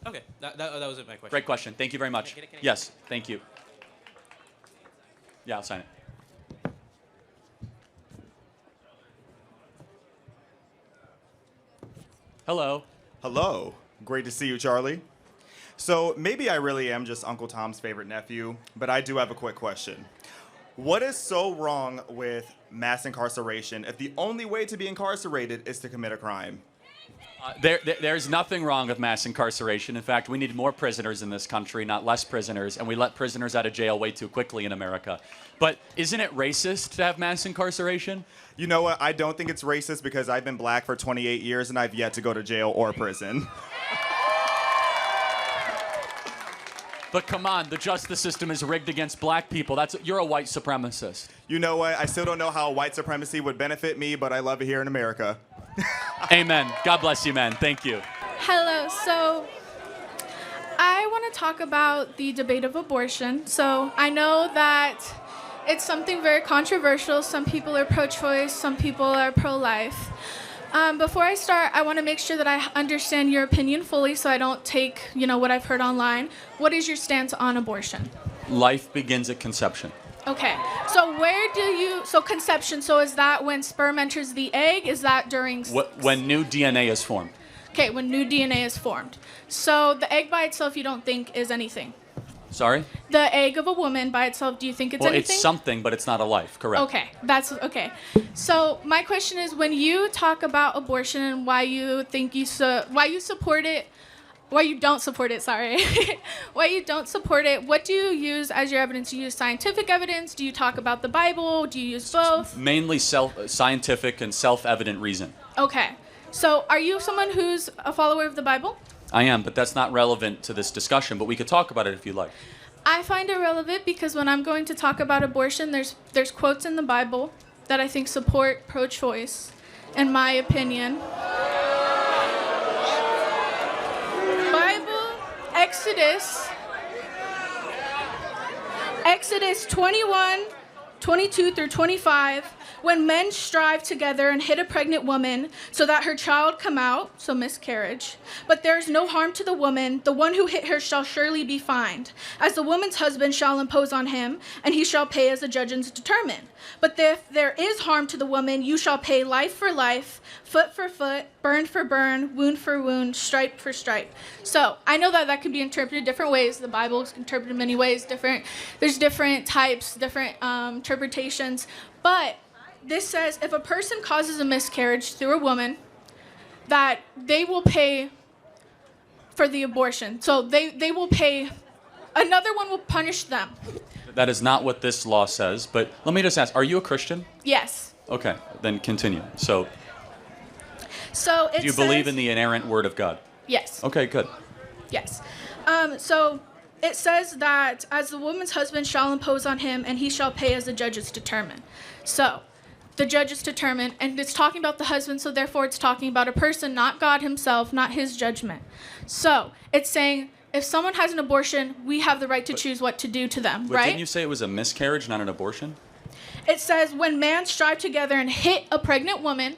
Speaker 9: Okay, that was my question.
Speaker 1: Great question. Thank you very much. Yes, thank you. Yeah, I'll sign it. Hello.
Speaker 10: Hello. Great to see you, Charlie. So maybe I really am just Uncle Tom's favorite nephew, but I do have a quick question. What is so wrong with mass incarceration if the only way to be incarcerated is to commit a crime?
Speaker 1: There's nothing wrong with mass incarceration. In fact, we need more prisoners in this country, not less prisoners, and we let prisoners out of jail way too quickly in America. But isn't it racist to have mass incarceration?
Speaker 10: You know what? I don't think it's racist because I've been black for 28 years and I've yet to go to jail or prison.
Speaker 1: But come on, the justice system is rigged against black people. You're a white supremacist.
Speaker 10: You know what? I still don't know how white supremacy would benefit me, but I love it here in America.
Speaker 1: Amen. God bless you, man. Thank you.
Speaker 11: Hello. So I want to talk about the debate of abortion. So I know that it's something very controversial. Some people are pro-choice, some people are pro-life. Before I start, I want to make sure that I understand your opinion fully so I don't take, what I've heard online. What is your stance on abortion?
Speaker 1: Life begins at conception.
Speaker 11: Okay. So conception, so is that when sperm enters the egg? Is that during...
Speaker 1: When new DNA is formed.
Speaker 11: Okay, when new DNA is formed. So the egg by itself you don't think is anything?
Speaker 1: Sorry?
Speaker 11: The egg of a woman by itself, do you think it's anything?
Speaker 1: Well, it's something, but it's not a life, correct.
Speaker 11: Okay, okay. So my question is, when you talk about abortion and why you support it, why you don't support it, why you don't support it, what do you use as your evidence? Do you use scientific evidence? Do you talk about the Bible? Do you use both?
Speaker 1: Mainly scientific and self-evident reason.
Speaker 11: Okay. So, are you someone who's a follower of the Bible?
Speaker 1: I am, but that's not relevant to this discussion, but we could talk about it if you like.
Speaker 11: I find it relevant because when I'm going to talk about abortion, there's quotes in the Bible that I think support pro-choice, in my opinion. Bible, Exodus 21:22 through 25. When men strive together and hit a pregnant woman so that her child come out, so miscarriage, but there is no harm to the woman, the one who hit her shall surely be fined, as the woman's husband shall impose on him, and he shall pay as the judges determine. But if there is harm to the woman, you shall pay life for life, foot for foot, burn for burn, wound for wound, stripe for stripe. So I know that could be interpreted different ways. The Bible is interpreted in many ways. There's different types, different interpretations, but this says if a person causes a miscarriage through a woman, that they will pay for the abortion. So they will pay, another one will punish them.
Speaker 1: That is not what this law says, but let me just ask, are you a Christian?
Speaker 11: Yes.
Speaker 1: Okay, then continue. So
Speaker 11: it
Speaker 1: do you believe in the inerrant word of God?
Speaker 11: Yes.
Speaker 1: Okay, good.
Speaker 11: Yes. So it says that as the woman's husband shall impose on him, and he shall pay as the judges determine. So the judges determine, and it's talking about the husband, so therefore it's talking about a person, not God himself, not his judgment. So it's saying if someone has an abortion, we have the right to choose what to do to them,
Speaker 1: But
Speaker 11: right?
Speaker 1: didn't you say it was a miscarriage, not an abortion?
Speaker 11: It says when man strive together and hit a pregnant woman,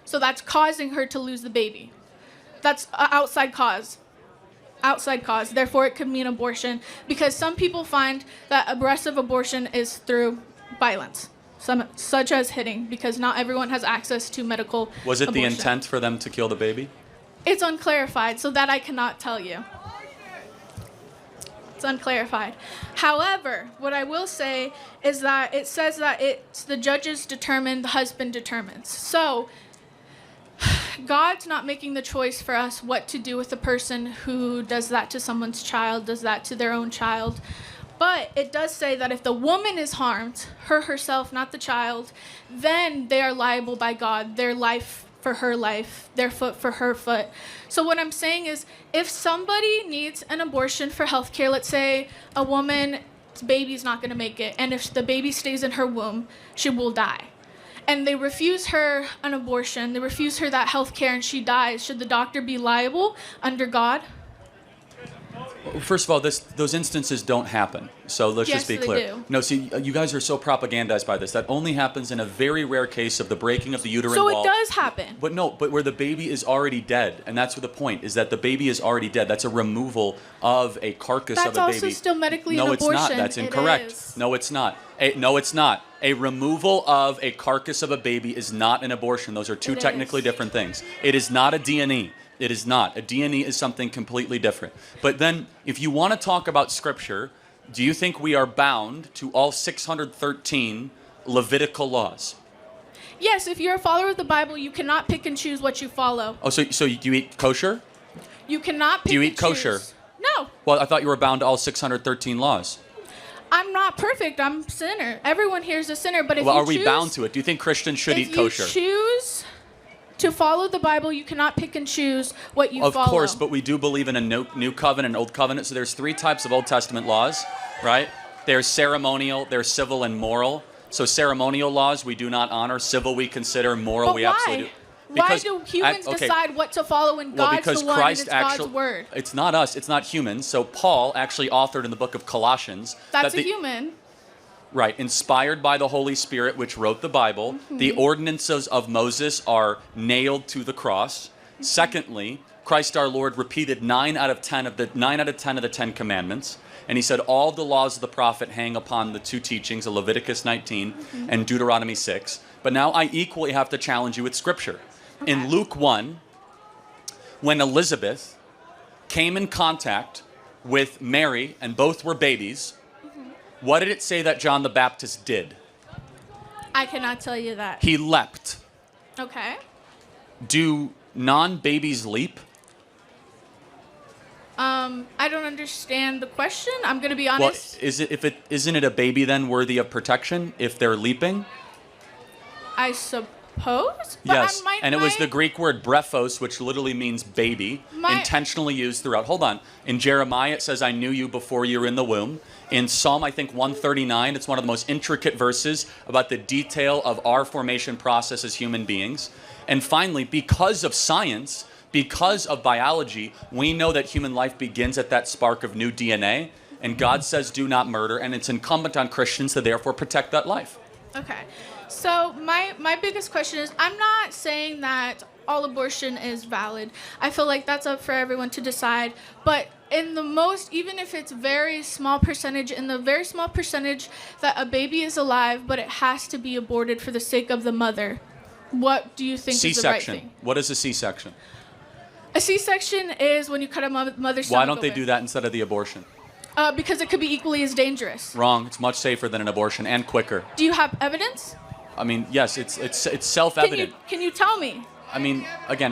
Speaker 11: so that's causing her to lose the baby. That's an outside cause. Outside cause. Therefore, it could mean abortion, because some people find that aggressive abortion is through violence, such as hitting, because not everyone has access to medical
Speaker 1: Was it the
Speaker 11: abortion.
Speaker 1: intent for them to kill the baby?
Speaker 11: It's unclarified, so that I cannot tell you. It's unclarified. However, what I will say is that it says that it's the judges determine, the husband determines. So God's not making the choice for us what to do with a person who does that to someone's child, does that to their own child. But it does say that if the woman is harmed, her herself, not the child, then they are liable by God, their life for her life, their foot for her foot. So what I'm saying is, if somebody needs an abortion for health care, let's say a woman's baby's not going to make it, and if the baby stays in her womb, she will die. And they refuse her an abortion, they refuse her that health care, and she dies. Should the doctor be liable under God?
Speaker 1: First of all, those instances don't happen. So let's just be
Speaker 11: Yes, they
Speaker 1: clear.
Speaker 11: do.
Speaker 1: No, see, you guys are so propagandized by this. That only happens in a very rare case of the breaking of the uterine
Speaker 11: So
Speaker 1: wall.
Speaker 11: it does happen.
Speaker 1: But no, but where the baby is already dead, and that's what the point is, that the baby is already dead. That's a removal of a carcass of a baby.
Speaker 11: That's also still medically an
Speaker 1: No,
Speaker 11: abortion.
Speaker 1: it's not. That's
Speaker 11: It
Speaker 1: incorrect.
Speaker 11: is.
Speaker 1: No, it's not. No, it's not. A removal of a carcass of a baby is not an abortion. Those are two
Speaker 11: It
Speaker 1: technically
Speaker 11: is.
Speaker 1: different things. It is not a D&E. It is not. A D&E is something completely different. But then, if you want to talk about Scripture, do you think we are bound to all 613 Levitical laws?
Speaker 11: Yes, if you're a follower of the Bible, you cannot pick and choose what you follow.
Speaker 1: Oh, so do you eat kosher?
Speaker 11: You cannot pick
Speaker 1: Do you
Speaker 11: and
Speaker 1: eat kosher?
Speaker 11: choose. No,
Speaker 1: Well, I thought you were bound to all 613 laws.
Speaker 11: I'm not perfect. I'm a sinner. Everyone here is a sinner. But if
Speaker 1: Well,
Speaker 11: you
Speaker 1: are we
Speaker 11: choose,
Speaker 1: bound to it? Do you think Christians should eat kosher?
Speaker 11: If you choose to follow the Bible, you cannot pick and choose what you
Speaker 1: Of
Speaker 11: follow.
Speaker 1: course, but we do believe in a new covenant and old covenant. So there's three types of Old Testament laws, right? There's ceremonial, there's civil, and moral. So ceremonial laws we do not honor. Civil we consider. Moral
Speaker 11: But
Speaker 1: we
Speaker 11: why?
Speaker 1: absolutely do.
Speaker 11: Why do humans decide what to follow when
Speaker 1: Well,
Speaker 11: God's
Speaker 1: because
Speaker 11: the one
Speaker 1: Christ
Speaker 11: and it's God's
Speaker 1: actually,
Speaker 11: word?
Speaker 1: it's not us, it's not humans. So Paul actually authored in the book of Colossians
Speaker 11: That's
Speaker 1: that
Speaker 11: a human.
Speaker 1: Right, inspired by the Holy Spirit, which wrote the Bible. The ordinances of Moses are nailed to the cross. Secondly, Christ our Lord repeated 9 out of 10 of the 10 Commandments, and he said all the laws of the prophet hang upon the two teachings of Leviticus 19 and Deuteronomy 6. But now I equally have to challenge you with Scripture. In Luke 1, when Elizabeth came in contact with Mary, and both were babies, what did it say that John the Baptist did?
Speaker 11: I cannot tell you that.
Speaker 1: He leapt.
Speaker 11: Okay.
Speaker 1: Do non-babies leap?
Speaker 11: I don't understand the question. I'm going to be
Speaker 1: Well,
Speaker 11: honest.
Speaker 1: isn't it a baby then worthy of protection if they're leaping?
Speaker 11: I suppose suppose. But
Speaker 1: Yes, and it was the Greek word brephos, which literally means baby, intentionally used throughout. Hold on. In Jeremiah, it says, I knew you before you were in the womb. In Psalm, I think, 139, it's one of the most intricate verses about the detail of our formation process as human beings. And finally, because of science, because of biology, we know that human life begins at that spark of new DNA. And God says, do not murder. And it's incumbent on Christians to therefore protect that life.
Speaker 11: Okay. So my biggest question is, I'm not saying that all abortion is valid. I feel like that's up for everyone to decide. But in the most, even if it's very small percentage, in the very small percentage that a baby is alive, but it has to be aborted for the sake of the mother, what do you think is the right thing?
Speaker 1: What is a C-section?
Speaker 11: A C-section is when you cut a mother's stomach
Speaker 1: Why don't they
Speaker 11: open.
Speaker 1: do that instead of the abortion?
Speaker 11: Because it could be equally as dangerous.
Speaker 1: Wrong. It's much safer than an abortion and quicker.
Speaker 11: Do you have evidence?
Speaker 1: I mean, yes, it's self-evident.
Speaker 11: Can you tell me?
Speaker 1: I mean, again,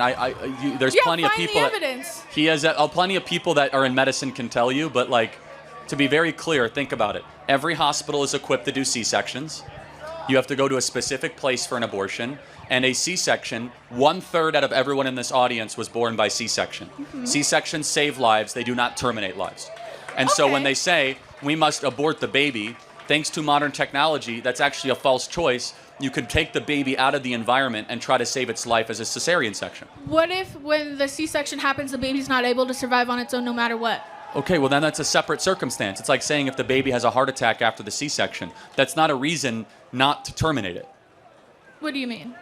Speaker 1: there's
Speaker 11: Yeah,
Speaker 1: plenty of
Speaker 11: find
Speaker 1: people.
Speaker 11: the evidence.
Speaker 1: He has plenty of people that are in medicine can tell you, but like, to be very clear, think about it. Every hospital is equipped to do C-sections. You have to go to a specific place for an abortion. And a C-section, 1/3 out of everyone in this audience was born by C-section. C-sections save lives. They do not terminate lives. And so when they say we must abort the baby, thanks to modern technology, that's actually a false choice. You could take the baby out of the environment and try to save its life as a cesarean section.
Speaker 11: What if when the C-section happens, the baby's not able to survive on its own no matter what?
Speaker 1: Okay, well then that's a separate circumstance. It's like saying if the baby has a heart attack after the C-section, that's not a reason not to terminate it.
Speaker 11: What do you mean?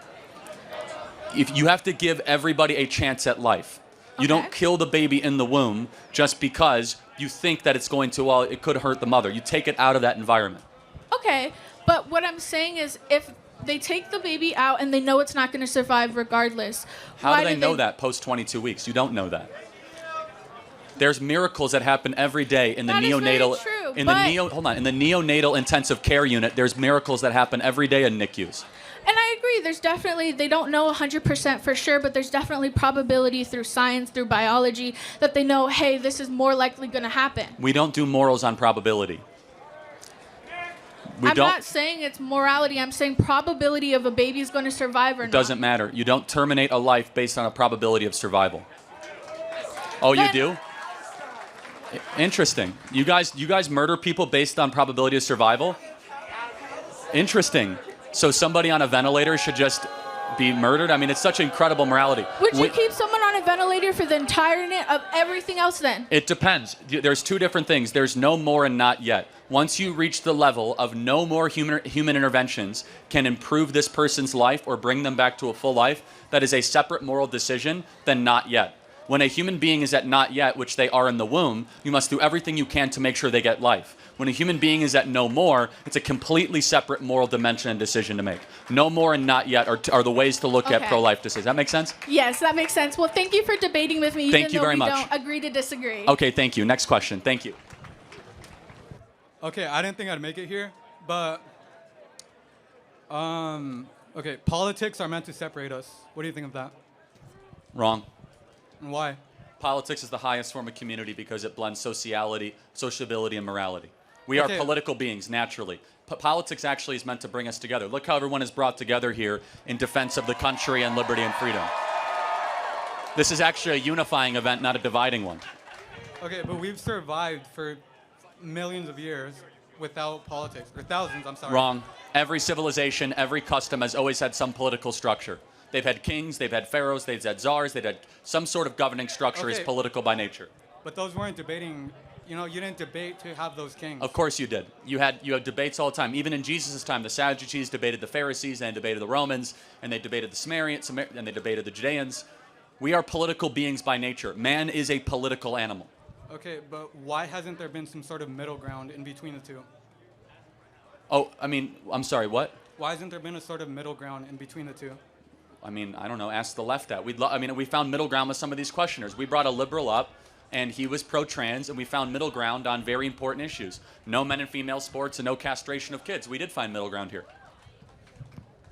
Speaker 1: If you have to give everybody a chance at life. You don't kill the baby in the womb just because you think that it's going to, well, it could hurt the mother. You take it out of that environment.
Speaker 11: Okay, but what I'm saying is if they take the baby out and they know it's not going to survive regardless.
Speaker 1: How do they know that post 22 weeks? You don't know that. There's miracles that happen every day in the neonatal.
Speaker 11: True,
Speaker 1: in the neonatal intensive care unit. There's miracles that happen every day in NICUs.
Speaker 11: And I agree. There's definitely, they don't know 100% for sure, but there's definitely probability through science, through biology, that they know, hey, this is more likely going to happen.
Speaker 1: We don't do morals on probability.
Speaker 11: I'm not saying it's morality. I'm saying probability of a baby is going to survive or not.
Speaker 1: It doesn't matter. You don't terminate a life based on a probability of survival. Oh, you do? Interesting. You guys murder people based on probability of survival? Interesting. So somebody on a ventilator should just be murdered? I mean, it's such incredible morality.
Speaker 11: Would you keep someone on a ventilator for the entirety of everything else then?
Speaker 1: It depends. There's two different things. There's no more and not yet. Once you reach the level of no more human interventions can improve this person's life or bring them back to a full life, that is a separate moral decision than not yet. When a human being is at not yet, which they are in the womb, you must do everything you can to make sure they get life. When a human being is at no more, it's a completely separate moral dimension and decision to make. No more and not yet are the ways to look at pro-life decisions. That make sense?
Speaker 11: Yes, that makes sense. Well, thank you for debating with me,
Speaker 1: Thank you very much.
Speaker 11: don't agree to disagree.
Speaker 1: Okay, thank you. Next question. Thank you.
Speaker 12: Okay, I didn't think I'd make it here, but okay, politics are meant to separate us. What do you think of that?
Speaker 1: Wrong.
Speaker 12: And why?
Speaker 1: Politics is the highest form of community because it blends sociability, and morality. We are political beings, naturally. Politics actually is meant to bring us together. Look how everyone is brought together here in defense of the country and liberty and freedom. This is actually a unifying event, not a dividing one.
Speaker 12: Okay, but we've survived for millions of years without politics, or thousands, I'm sorry.
Speaker 1: Wrong. Every civilization, every custom has always had some political structure. They've had kings, they've had pharaohs, they've had czars, they've had some sort of governing structure is political by nature.
Speaker 12: But those weren't debating, you didn't debate to have those kings.
Speaker 1: Of course you did. You had debates all the time. Even in Jesus' time, the Sadducees debated the Pharisees, and they debated the Romans, and they debated the Samaritans, and they debated the Judeans. We are political beings by nature. Man is a political animal.
Speaker 12: Okay, but why hasn't there been some sort of middle ground in between the two?
Speaker 1: Oh, I mean, I'm sorry, what?
Speaker 12: Why hasn't there been a sort of middle ground in between the two?
Speaker 1: I mean, I don't know, ask the left that. We found middle ground with some of these questioners. We brought a liberal up, and he was pro-trans, and we found middle ground on very important issues. No men and female sports and no castration of kids. We did find middle ground here.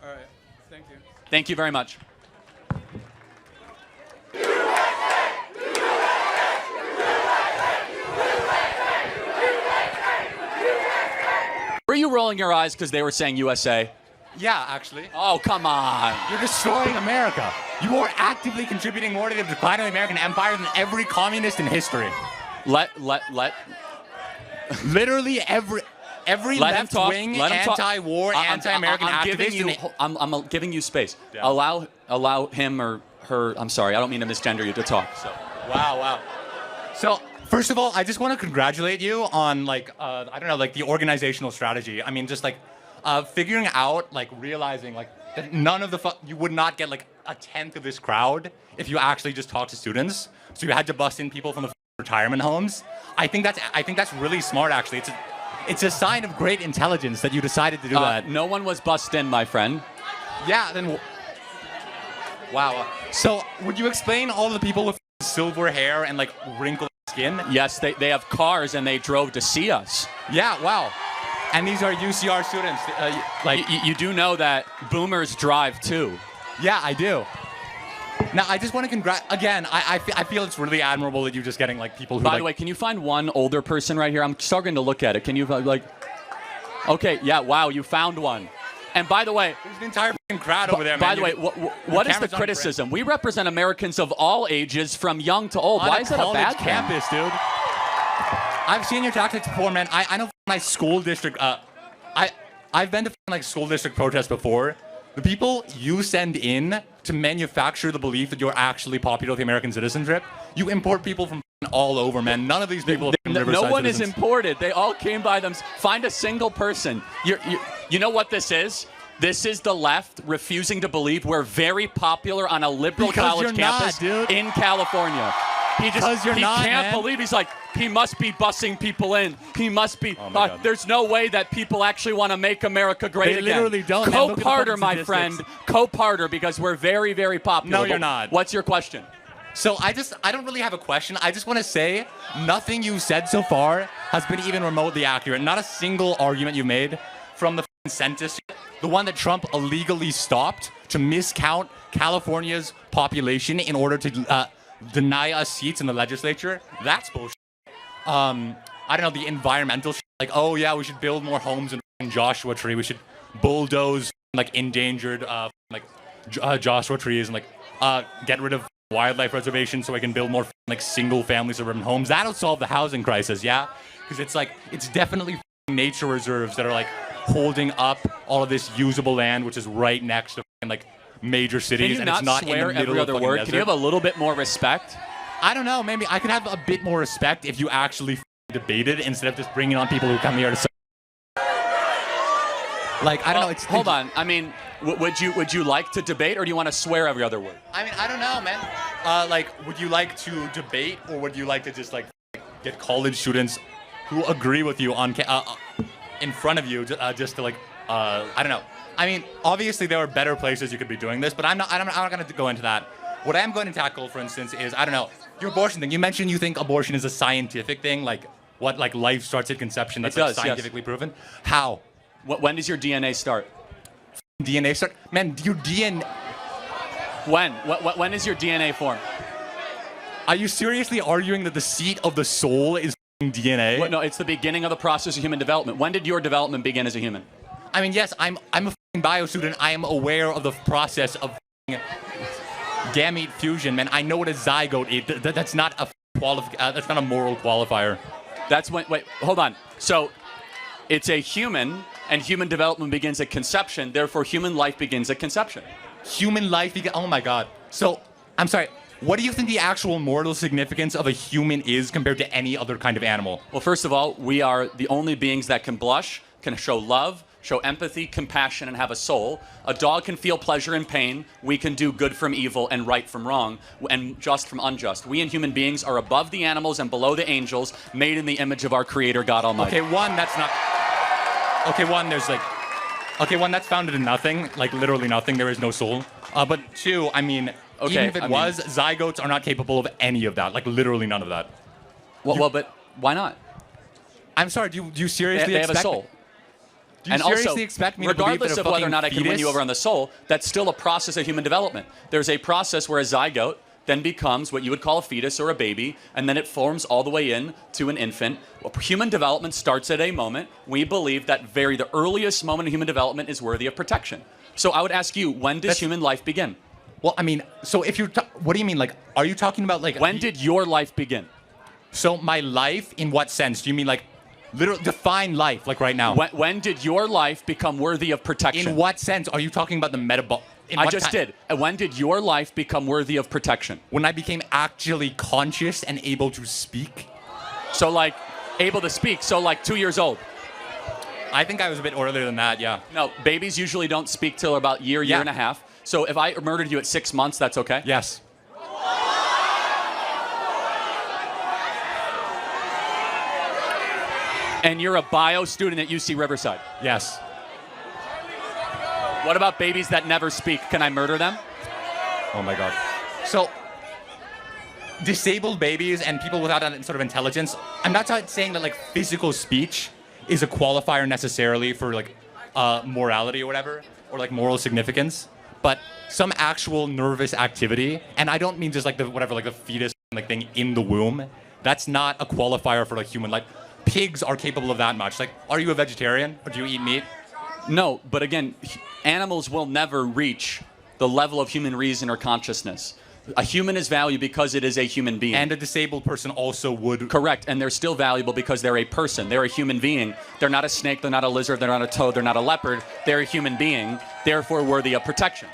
Speaker 12: All right, thank you.
Speaker 1: Thank you very much. Were you rolling your eyes because they were saying USA?
Speaker 13: Yeah, actually.
Speaker 1: Oh, come on.
Speaker 13: You're destroying America. You are actively contributing more to the decline of the American empire than every communist in history. Literally every left-wing, anti-war, anti-American activist.
Speaker 1: I'm giving you space.
Speaker 13: Yeah.
Speaker 1: Allow him or her. I'm sorry, I don't mean to misgender you to talk. So.
Speaker 13: Wow. So, first of all, I just want to congratulate you on the organizational strategy. I mean, just figuring out, realizing that none of you would not get a tenth of this crowd if you actually just talk to students. So you had to bust in people from the retirement homes. I think that's really smart, actually. It's a sign of great intelligence that you decided to do that.
Speaker 1: No one was bussed in, my friend.
Speaker 13: Yeah, then. Wow. So, would you explain all the people with silver hair and wrinkled skin?
Speaker 1: Yes, they have cars and they drove to see us.
Speaker 13: Yeah, wow. And these are UCR students.
Speaker 1: You do know that boomers drive too.
Speaker 13: Yeah, I do. Now, I just want to again, I feel it's really admirable that you're just getting people who.
Speaker 1: By the way, can you find one older person right here? I'm struggling to look at it. Can you Okay, yeah, wow, you found one. And by the way,
Speaker 13: there's an entire crowd over there.
Speaker 1: By the way, what is the criticism? We represent Americans of all ages, from young to old. Why is that a bad
Speaker 13: campus, dude? I've seen your tactics before, man. I know my school district. I've been to school district protests before. The people you send in to manufacture the belief that you're actually popular with the American citizenship, you import people from all over, man. None of these people are from Riverside
Speaker 1: No one
Speaker 13: citizens.
Speaker 1: is imported. They all came by them. Find a single person. You know what this is? This is the left refusing to believe we're very popular on a liberal college campus in California. He can't believe. He's like, he must be bussing people in. He must be. There's no way that people actually want to make America great again.
Speaker 13: They literally don't.
Speaker 1: Cope harder, my friend. Cope harder, because we're very, very popular.
Speaker 13: No, you're not.
Speaker 1: What's your question?
Speaker 13: So I don't really have a question. I just want to say nothing you said so far has been even remotely accurate. Not a single argument you made, from the census, the one that Trump illegally stopped to miscount California's population in order to deny us seats in the legislature. That's bullshit. I don't know, the environmental shit, oh yeah, we should build more homes in Joshua Tree. We should bulldoze endangered Joshua trees and get rid of wildlife reservations so I can build more single family suburban homes. That'll solve the housing crisis, yeah? Because it's definitely nature reserves that are holding up all of this usable land, which is right next to major cities, and it's not in the middle
Speaker 1: every other
Speaker 13: of
Speaker 1: word?
Speaker 13: desert.
Speaker 1: Can you have a little bit more respect?
Speaker 13: I don't know. Maybe I could have a bit more respect if you actually debated instead of just bringing on people who come here to. I don't know.
Speaker 1: Hold on. I mean, would you like to debate, or do you want to swear every other word?
Speaker 13: I mean, I don't know, man. Would you like to debate, or would you like to just get college students who agree with you on in front of you just to I don't know. I mean, obviously there are better places you could be doing this, but I'm not going to go into that. What I am going to tackle, for instance, is, I don't know, your abortion thing. You mentioned you think abortion is a scientific thing, life starts at conception. That's scientifically proven. How?
Speaker 1: When does your DNA start?
Speaker 13: DNA start? Man, your DNA.
Speaker 1: When is your DNA formed?
Speaker 13: Are you seriously arguing that the seat of the soul is DNA?
Speaker 1: No, it's the beginning of the process of human development. When did your development begin as a human?
Speaker 13: I mean, yes, I'm a bio student. I am aware of the process of gamete fusion, man. I know what a zygote is. That's not a that's not a moral qualifier.
Speaker 1: That's when. Wait, hold on. So, it's a human, and human development begins at conception. Therefore, human life begins at conception.
Speaker 13: Human life begins. Oh my God. So, I'm sorry. What do you think the actual moral significance of a human is compared to any other kind of animal?
Speaker 1: Well, first of all, we are the only beings that can blush, can show love, show empathy, compassion, and have a soul. A dog can feel pleasure and pain. We can do good from evil and right from wrong, and just from unjust. We and human beings are above the animals and below the angels, made in the image of our Creator, God Almighty.
Speaker 13: Okay, one, that's not... Okay, one, there's Okay, one, that's founded in nothing, literally nothing. There is no soul. But two, I mean...
Speaker 1: Okay,
Speaker 13: even if it was, zygotes are not capable of any of that. Literally none of that.
Speaker 1: Well, but why not?
Speaker 13: I'm sorry, do you seriously
Speaker 1: they
Speaker 13: expect...
Speaker 1: have a soul.
Speaker 13: Do you seriously expect me to believe that
Speaker 1: regardless of whether or not I can win you over on the soul, that's still a process of human development. There's a process where a zygote then becomes what you would call a fetus or a baby, and then it forms all the way in to an infant. Well, human development starts at a moment. We believe that the earliest moment of human development is worthy of protection. So I would ask you, when does human life begin?
Speaker 13: Well, I mean, so if you're, what do you mean? Like, are you talking about like?
Speaker 1: When did your life begin?
Speaker 13: So my life, in what sense? Do you mean like, literally define life, like right now?
Speaker 1: When did your life become worthy of protection?
Speaker 13: In what sense? Are you talking about the metabolic?
Speaker 1: I just did. When did your life become worthy of protection?
Speaker 13: When I became actually conscious and able to speak.
Speaker 1: So like, able to speak, so like 2 years old.
Speaker 13: I think I was a bit earlier than that, yeah.
Speaker 1: No, babies usually don't speak till about year and a half. So if I murdered you at 6 months, that's okay?
Speaker 13: Yes.
Speaker 1: And you're a bio student at UC Riverside?
Speaker 13: Yes.
Speaker 1: What about babies that never speak? Can I murder them?
Speaker 13: Oh my God. So, disabled babies and people without that sort of intelligence, I'm not saying that like physical speech is a qualifier necessarily for like morality or whatever, or like moral significance, but some actual nervous activity, and I don't mean just like the fetus like thing in the womb, that's not a qualifier for like human life. Pigs are capable of that much. Like, are you a vegetarian or do you eat meat?
Speaker 1: No, but again, animals will never reach the level of human reason or consciousness. A human is valued because it is a human being.
Speaker 13: And a disabled person also would.
Speaker 1: Correct, and they're still valuable because they're a person. They're a human being. They're not a snake, they're not a lizard, they're not a toad, they're not a leopard. They're a human being, therefore worthy of protection.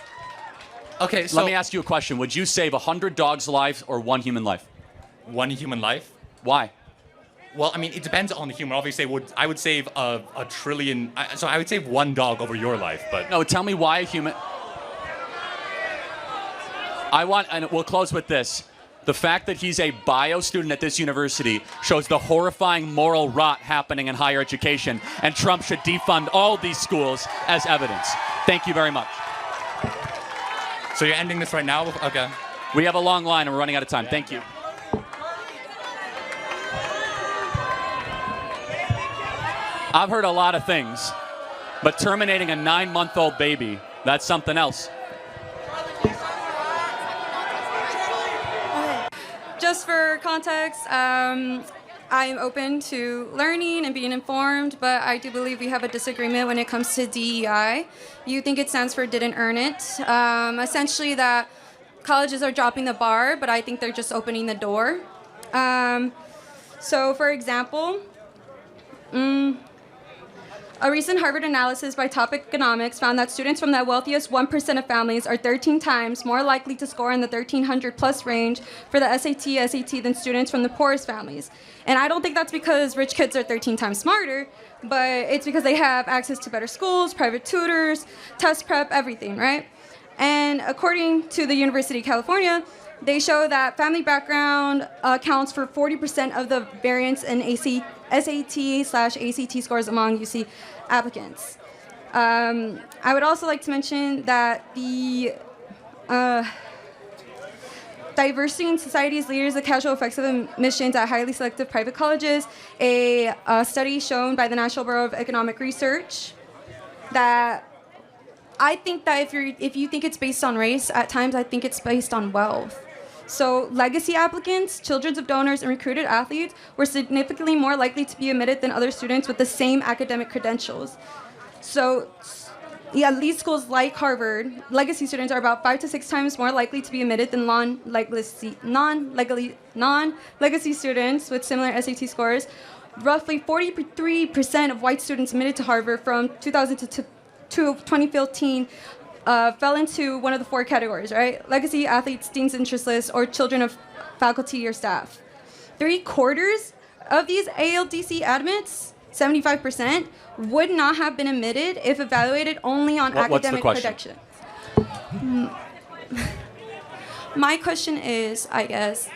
Speaker 13: Okay, so
Speaker 1: let me ask you a question. Would you save 100 dogs' lives or 1 human life?
Speaker 13: 1 human life?
Speaker 1: Why?
Speaker 13: Well, I mean, it depends on the human. Obviously, I would save a trillion. So I would save 1 dog over your life, but
Speaker 1: no. Tell me why a human. And we'll close with this. The fact that he's a bio student at this university shows the horrifying moral rot happening in higher education, and Trump should defund all these schools as evidence. Thank you very much.
Speaker 13: So you're ending this right now? Okay.
Speaker 1: We have a long line and we're running out of time. Thank you. I've heard a lot of things, but terminating a 9-month-old baby, that's something else.
Speaker 14: Just for context, I'm open to learning and being informed, but I do believe we have a disagreement when it comes to DEI. You think it stands for didn't earn it. Essentially that colleges are dropping the bar, but I think they're just opening the door. So for example, a recent Harvard analysis by Top Economics found that students from the wealthiest 1% of families are 13 times more likely to score in the 1300 plus range for the SAT than students from the poorest families. And I don't think that's because rich kids are 13 times smarter, but it's because they have access to better schools, private tutors, test prep, everything, right? And according to the University of California, they show that family background accounts for 40% of the variance in SAT/ACT scores among UC applicants. I would also like to mention that the Diversity in Society's Leaders, the Casual Effects of Admissions at Highly Selective Private Colleges, a study shown by the National Bureau of Economic Research, that I think that if you think it's based on race, at times I think it's based on wealth. So legacy applicants, children of donors, and recruited athletes were significantly more likely to be admitted than other students with the same academic credentials. So yeah, elite schools like Harvard, legacy students are about 5 to 6 times more likely to be admitted than non-legacy students with similar SAT scores. Roughly 43% of white students admitted to Harvard from 2000 to 2015 fell into one of the 4 categories, right? Legacy, athletes, deans interestless, or children of faculty or staff. 3/4 of these ALDC admits, 75%, would not have been admitted if evaluated only on academic credentials. My question is, I guess,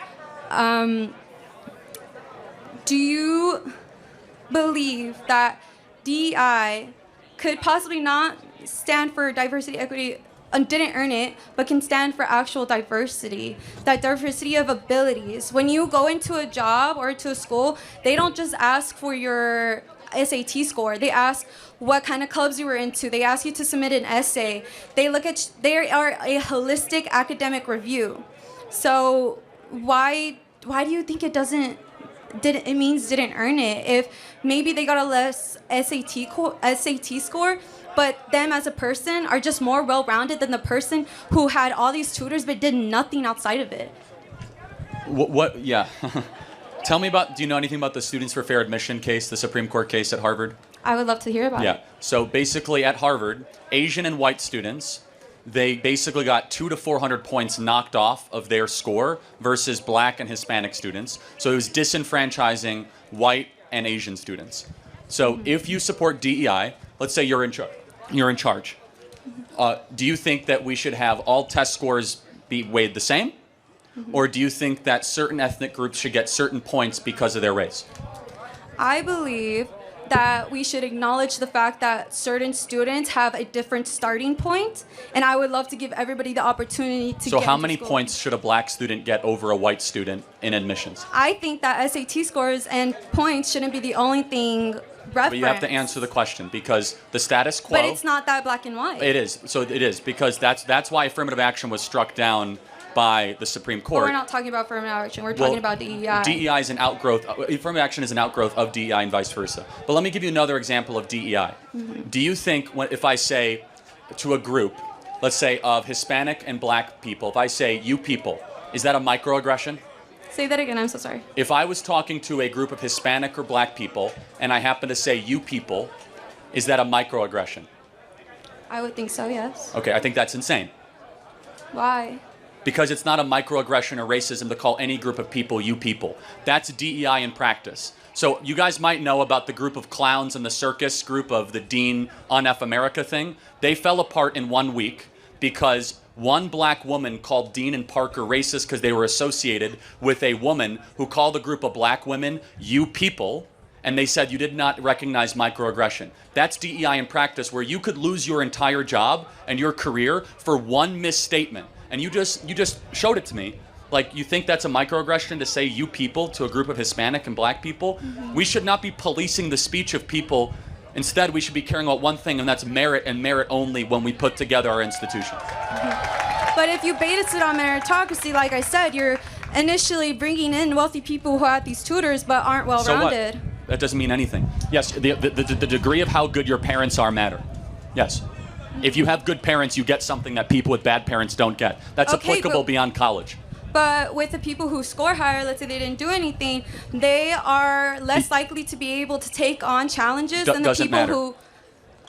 Speaker 14: do you believe that DEI could possibly not stand for diversity, equity, and didn't earn it, but can stand for actual diversity, that diversity of abilities? When you go into a job or to a school, they don't just ask for your SAT score. They ask what kind of clubs you were into. They ask you to submit an essay. They are a holistic academic review. So why do you think it means didn't earn it? If maybe they got a less SAT score, but them as a person are just more well-rounded than the person who had all these tutors but did nothing outside of it.
Speaker 1: What yeah. Tell me do you know anything about the Students for Fair Admission case, the Supreme Court case at Harvard?
Speaker 14: I would love to hear about it.
Speaker 1: Yeah. So basically at Harvard, Asian and white students, they basically got 200 to 400 points knocked off of their score versus black and Hispanic students. So it was disenfranchising white and Asian students. So if you support DEI, let's say you're in charge. Do you think that we should have all test scores be weighed the same? Or do you think that certain ethnic groups should get certain points because of their race?
Speaker 14: I believe that we should acknowledge the fact that certain students have a different starting point, and I would love to give everybody the opportunity to
Speaker 1: So
Speaker 14: get
Speaker 1: how
Speaker 14: into
Speaker 1: many
Speaker 14: school.
Speaker 1: points should a black student get over a white student in admissions?
Speaker 14: I think that SAT scores and points shouldn't be the only thing referenced.
Speaker 1: But you have to answer the question because the status quo...
Speaker 14: But it's not that black and white.
Speaker 1: It is. So it is because that's why affirmative action was struck down by the Supreme
Speaker 14: But
Speaker 1: Court.
Speaker 14: we're not talking about affirmative action. We're talking about DEI.
Speaker 1: DEI is an outgrowth. Affirmative action is an outgrowth of DEI and vice versa. But let me give you another example of DEI. Do you think if I say to a group, let's say of Hispanic and black people, if I say you people, is that a microaggression?
Speaker 14: Say that again. I'm so sorry.
Speaker 1: If I was talking to a group of Hispanic or black people and I happen to say you people, is that a microaggression?
Speaker 14: I would think so, yes.
Speaker 1: Okay, I think that's insane.
Speaker 14: Why?
Speaker 1: Because it's not a microaggression or racism to call any group of people you people. That's DEI in practice. So you guys might know about the group of clowns in the circus group of the Dean on F America thing. They fell apart in 1 week because one black woman called Dean and Parker racist because they were associated with a woman who called a group of black women you people, and they said you did not recognize microaggression. That's DEI in practice, where you could lose your entire job and your career for one misstatement. And you just showed it to me. Like, you think that's a microaggression to say you people to a group of Hispanic and black people? We should not be policing the speech of people. Instead, we should be caring about one thing, and that's merit and merit only when we put together our institution.
Speaker 14: But if you base it on meritocracy, like I said, you're initially bringing in wealthy people who have these tutors but aren't well-rounded.
Speaker 1: So what? That doesn't mean anything. Yes, the degree of how good your parents are matter. Yes. If you have good parents, you get something that people with bad parents don't get. That's
Speaker 14: Okay,
Speaker 1: applicable
Speaker 14: but-
Speaker 1: beyond college.
Speaker 14: But with the people who score higher, let's say they didn't do anything, they are less likely to be able to take on challenges than the
Speaker 1: Doesn't
Speaker 14: people
Speaker 1: matter.
Speaker 14: who...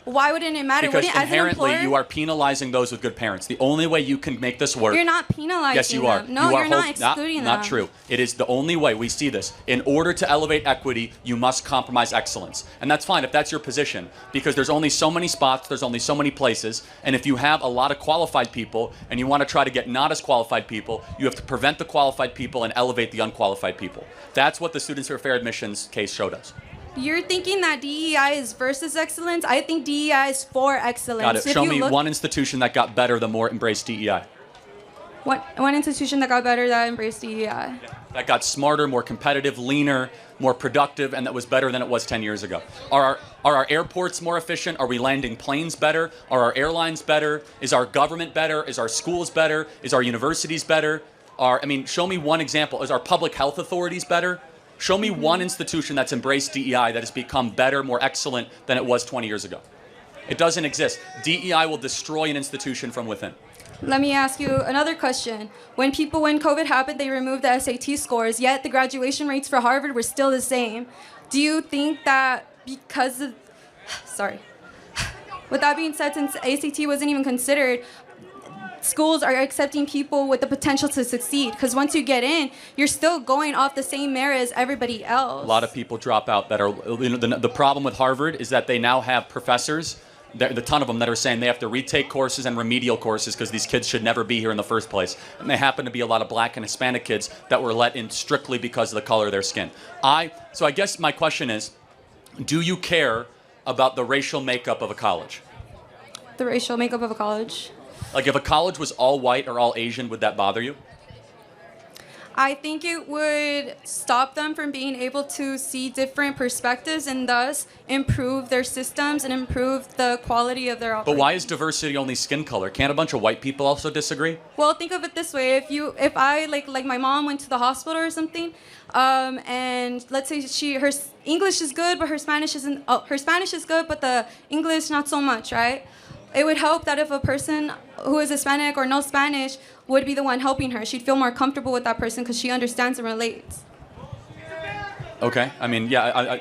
Speaker 14: Why wouldn't it matter?
Speaker 1: Because
Speaker 14: Wouldn't, as an
Speaker 1: inherently,
Speaker 14: employer,
Speaker 1: you are penalizing those with good parents. The only way you can make this work...
Speaker 14: You're not penalizing
Speaker 1: Yes, you are.
Speaker 14: them. No, you're not excluding them.
Speaker 1: Not true. It is the only way we see this. In order to elevate equity, you must compromise excellence. And that's fine if that's your position, because there's only so many spots, there's only so many places, and if you have a lot of qualified people and you want to try to get not as qualified people, you have to prevent the qualified people and elevate the unqualified people. That's what the Students for Fair Admissions case showed us.
Speaker 14: You're thinking that DEI is versus excellence. I think DEI is for excellence.
Speaker 1: Got it.
Speaker 14: If
Speaker 1: Show
Speaker 14: you
Speaker 1: me
Speaker 14: look-
Speaker 1: one institution that got better the more it embraced DEI.
Speaker 14: One institution that got better that embraced DEI.
Speaker 1: That got smarter, more competitive, leaner, more productive, and that was better than it was 10 years ago. Are our airports more efficient? Are we landing planes better? Are our airlines better? Is our government better? Is our schools better? Is our universities better? Show me one example. Is our public health authorities better? Show me one institution that's embraced DEI that has become better, more excellent than it was 20 years ago. It doesn't exist. DEI will destroy an institution from within.
Speaker 14: Let me ask you another question. When COVID happened, they removed the SAT scores, yet the graduation rates for Harvard were still the same. Do you think that because of... Sorry. With that being said, since ACT wasn't even considered, schools are accepting people with the potential to succeed, because once you get in, you're still going off the same merit as everybody else.
Speaker 1: A lot of people drop out that are, the problem with Harvard is that they now have professors, the ton of them that are saying they have to retake courses and remedial courses because these kids should never be here in the first place. And they happen to be a lot of black and Hispanic kids that were let in strictly because of the color of their skin. So I guess my question is, do you care about the racial makeup of a college?
Speaker 14: The racial makeup of a college?
Speaker 1: Like if a college was all white or all Asian, would that bother you?
Speaker 14: I think it would stop them from being able to see different perspectives and thus improve their systems and improve the quality of their
Speaker 1: But
Speaker 14: operation.
Speaker 1: why is diversity only skin color? Can't a bunch of white people also disagree?
Speaker 14: Well, think of it this way: if I like my mom went to the hospital or something, and let's say her English is good, but her Spanish isn't. Her Spanish is good, but the English not so much, right? It would help that if a person who is Hispanic or no Spanish would be the one helping her. She'd feel more comfortable with that person because she understands and relates.
Speaker 1: Okay. I mean, yeah,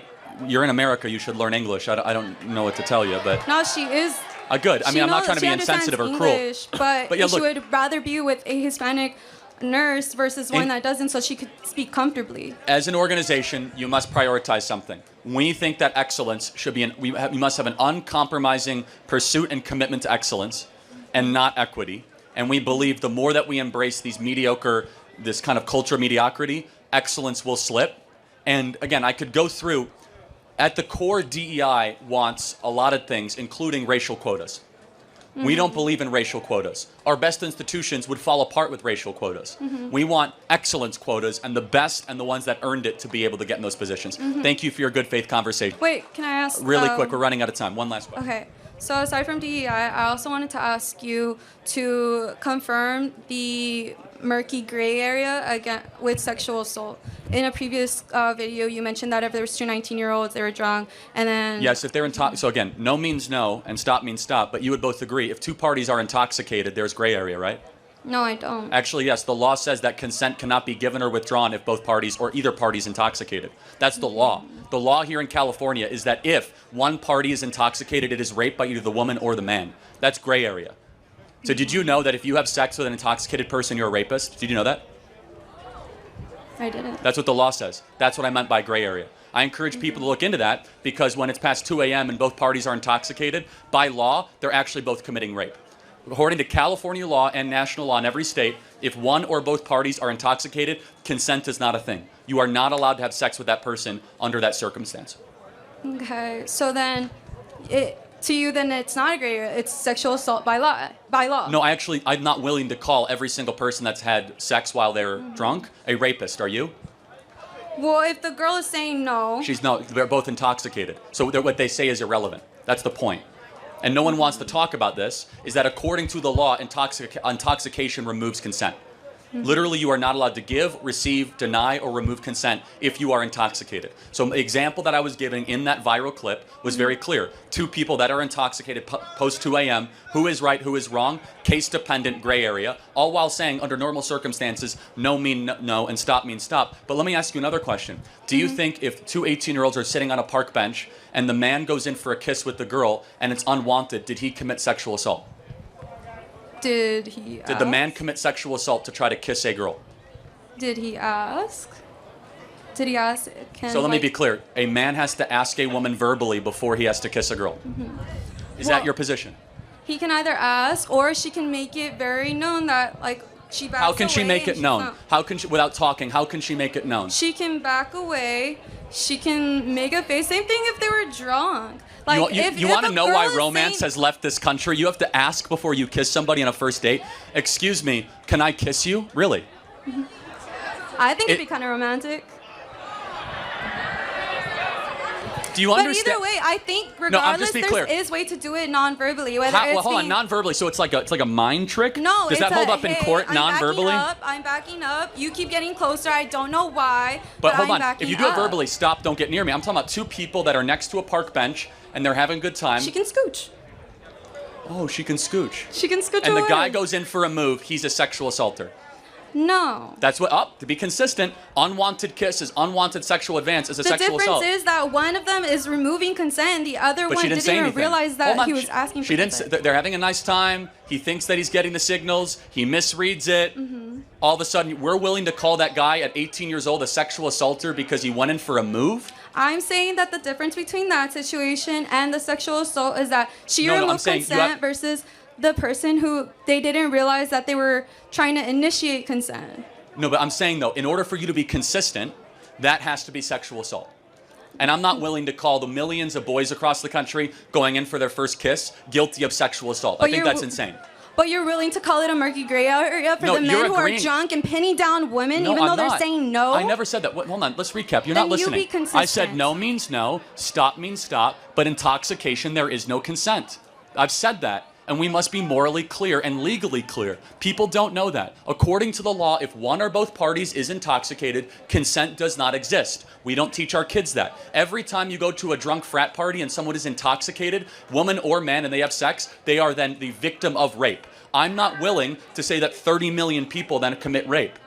Speaker 1: you're in America. You should learn English. I don't know what to tell you, but...
Speaker 14: No, she is.
Speaker 1: Good. I mean, I'm not trying to be insensitive or cruel.
Speaker 14: English, but
Speaker 1: yeah,
Speaker 14: she would rather be with a Hispanic nurse versus one that doesn't, so she could speak comfortably.
Speaker 1: As an organization, you must prioritize something. We think that excellence should be we must have an uncompromising pursuit and commitment to excellence and not equity. And we believe the more that we embrace this kind of culture of mediocrity, excellence will slip. And again, I could go through, at the core, DEI wants a lot of things, including racial quotas. We don't believe in racial quotas. Our best institutions would fall apart with racial quotas. We want excellence quotas and the best and the ones that earned it to be able to get in those positions. Thank you for your good faith conversation.
Speaker 14: Wait, can I ask?
Speaker 1: Really quick, we're running out of time. One last question.
Speaker 14: Okay. So aside from DEI, I also wanted to ask you to confirm the murky gray area again with sexual assault. In a previous video, you mentioned that if there was two 19-year-olds, they were drunk, and then...
Speaker 1: Yes, if they're so again, no means no, and stop means stop, but you would both agree, if two parties are intoxicated, there's gray area, right?
Speaker 14: No, I don't.
Speaker 1: Actually, yes, the law says that consent cannot be given or withdrawn if both parties or either party is intoxicated. That's the law. The law here in California is that if one party is intoxicated, it is rape by either the woman or the man. That's gray area. So did you know that if you have sex with an intoxicated person, you're a rapist? Did you know that?
Speaker 14: I didn't.
Speaker 1: That's what the law says. That's what I meant by gray area. I encourage people to look into that because when it's past 2 a.m. and both parties are intoxicated, by law, they're actually both committing rape. According to California law and national law in every state, if one or both parties are intoxicated, consent is not a thing. You are not allowed to have sex with that person under that circumstance.
Speaker 14: Okay, so then, to you, then it's not a gray area. It's sexual assault by law.
Speaker 1: No, I'm not willing to call every single person that's had sex while they're drunk a rapist. Are you?
Speaker 14: Well, if the girl is saying no...
Speaker 1: They're both intoxicated. So what they say is irrelevant. That's the point. And no one wants to talk about this, is that according to the law, intoxication removes consent. Literally, you are not allowed to give, receive, deny, or remove consent if you are intoxicated. So the example that I was giving in that viral clip was very clear. Two people that are intoxicated post 2 a.m., who is right, who is wrong, case-dependent gray area, all while saying under normal circumstances, no mean no and stop means stop. But let me ask you another question. Do you think if two 18-year-olds are sitting on a park bench and the man goes in for a kiss with the girl and it's unwanted, did he commit sexual assault?
Speaker 14: Did he ask?
Speaker 1: Did the man commit sexual assault to try to kiss a girl?
Speaker 14: Did he ask? Did he ask?
Speaker 1: So let me be clear. A man has to ask a woman verbally before he has to kiss a girl. Is that your position?
Speaker 14: He can either ask or she can make it very known that, like, she backs away.
Speaker 1: How can she make it known? How can she, without talking, how can she make it known?
Speaker 14: She can back away. She can make a face. Same thing if they were drunk. Like,
Speaker 1: you want to know why romance has left this country? You have to ask before you kiss somebody on a first date. Excuse me, can I kiss you? Really?
Speaker 14: I think it'd be kind of romantic.
Speaker 1: Do you understand?
Speaker 14: But either way, I think regardless, there is way to do it non-verbally.
Speaker 1: Hold on, non-verbally. So it's like a mind trick?
Speaker 14: No,
Speaker 1: does that hold up in court non-verbally?
Speaker 14: I'm backing up. You keep getting closer. I don't know why.
Speaker 1: But hold on. If you do it verbally, stop. Don't get near me. I'm talking about two people that are next to a park bench and they're having a good time.
Speaker 14: She can scooch.
Speaker 1: Oh, she can scooch.
Speaker 14: She can scooch
Speaker 1: And
Speaker 14: away.
Speaker 1: the guy goes in for a move. He's a sexual assaulter.
Speaker 14: No.
Speaker 1: That's what, to be consistent, unwanted kisses, unwanted sexual advance is a sexual assault.
Speaker 14: The difference is that one of them is removing consent and the other one didn't even realize that he was asking for consent.
Speaker 1: They're having a nice time. He thinks that he's getting the signals. He misreads it. All of a sudden, we're willing to call that guy at 18 years old a sexual assaulter because he went in for a move?
Speaker 14: I'm saying that the difference between that situation and the sexual assault is that she removed consent versus the person who they didn't realize that they were trying to initiate consent.
Speaker 1: No, but I'm saying, though, in order for you to be consistent, that has to be sexual assault. And I'm not willing to call the millions of boys across the country going in for their first kiss guilty of sexual assault. I think that's insane.
Speaker 14: but you're willing to call it a murky gray area for
Speaker 1: No,
Speaker 14: the men
Speaker 1: you're
Speaker 14: who
Speaker 1: agreeing.
Speaker 14: are drunk and pinning down women,
Speaker 1: No,
Speaker 14: even though
Speaker 1: I'm
Speaker 14: they're
Speaker 1: not.
Speaker 14: saying no?
Speaker 1: I never said that. Hold on, let's recap. You're
Speaker 14: Then
Speaker 1: not
Speaker 14: you
Speaker 1: listening.
Speaker 14: be consistent.
Speaker 1: I said no means no, stop means stop, but intoxication, there is no consent. I've said that. And we must be morally clear and legally clear. People don't know that. According to the law, if one or both parties is intoxicated, consent does not exist. We don't teach our kids that. Every time you go to a drunk frat party and someone is intoxicated, woman or man, and they have sex, they are then the victim of rape. I'm not willing to say that 30 million people then commit rape.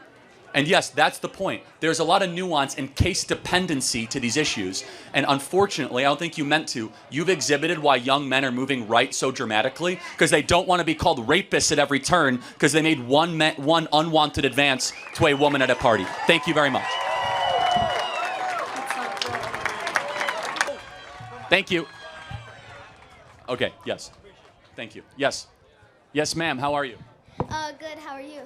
Speaker 1: And yes, that's the point. There's a lot of nuance and case dependency to these issues. And unfortunately, I don't think you meant to. You've exhibited why young men are moving right so dramatically because they don't want to be called rapists at every turn because they made one unwanted advance to a woman at a party. Thank you very much. Thank you. Okay, yes. Thank you. Yes. Yes, ma'am. How are you?
Speaker 15: Good. How are you?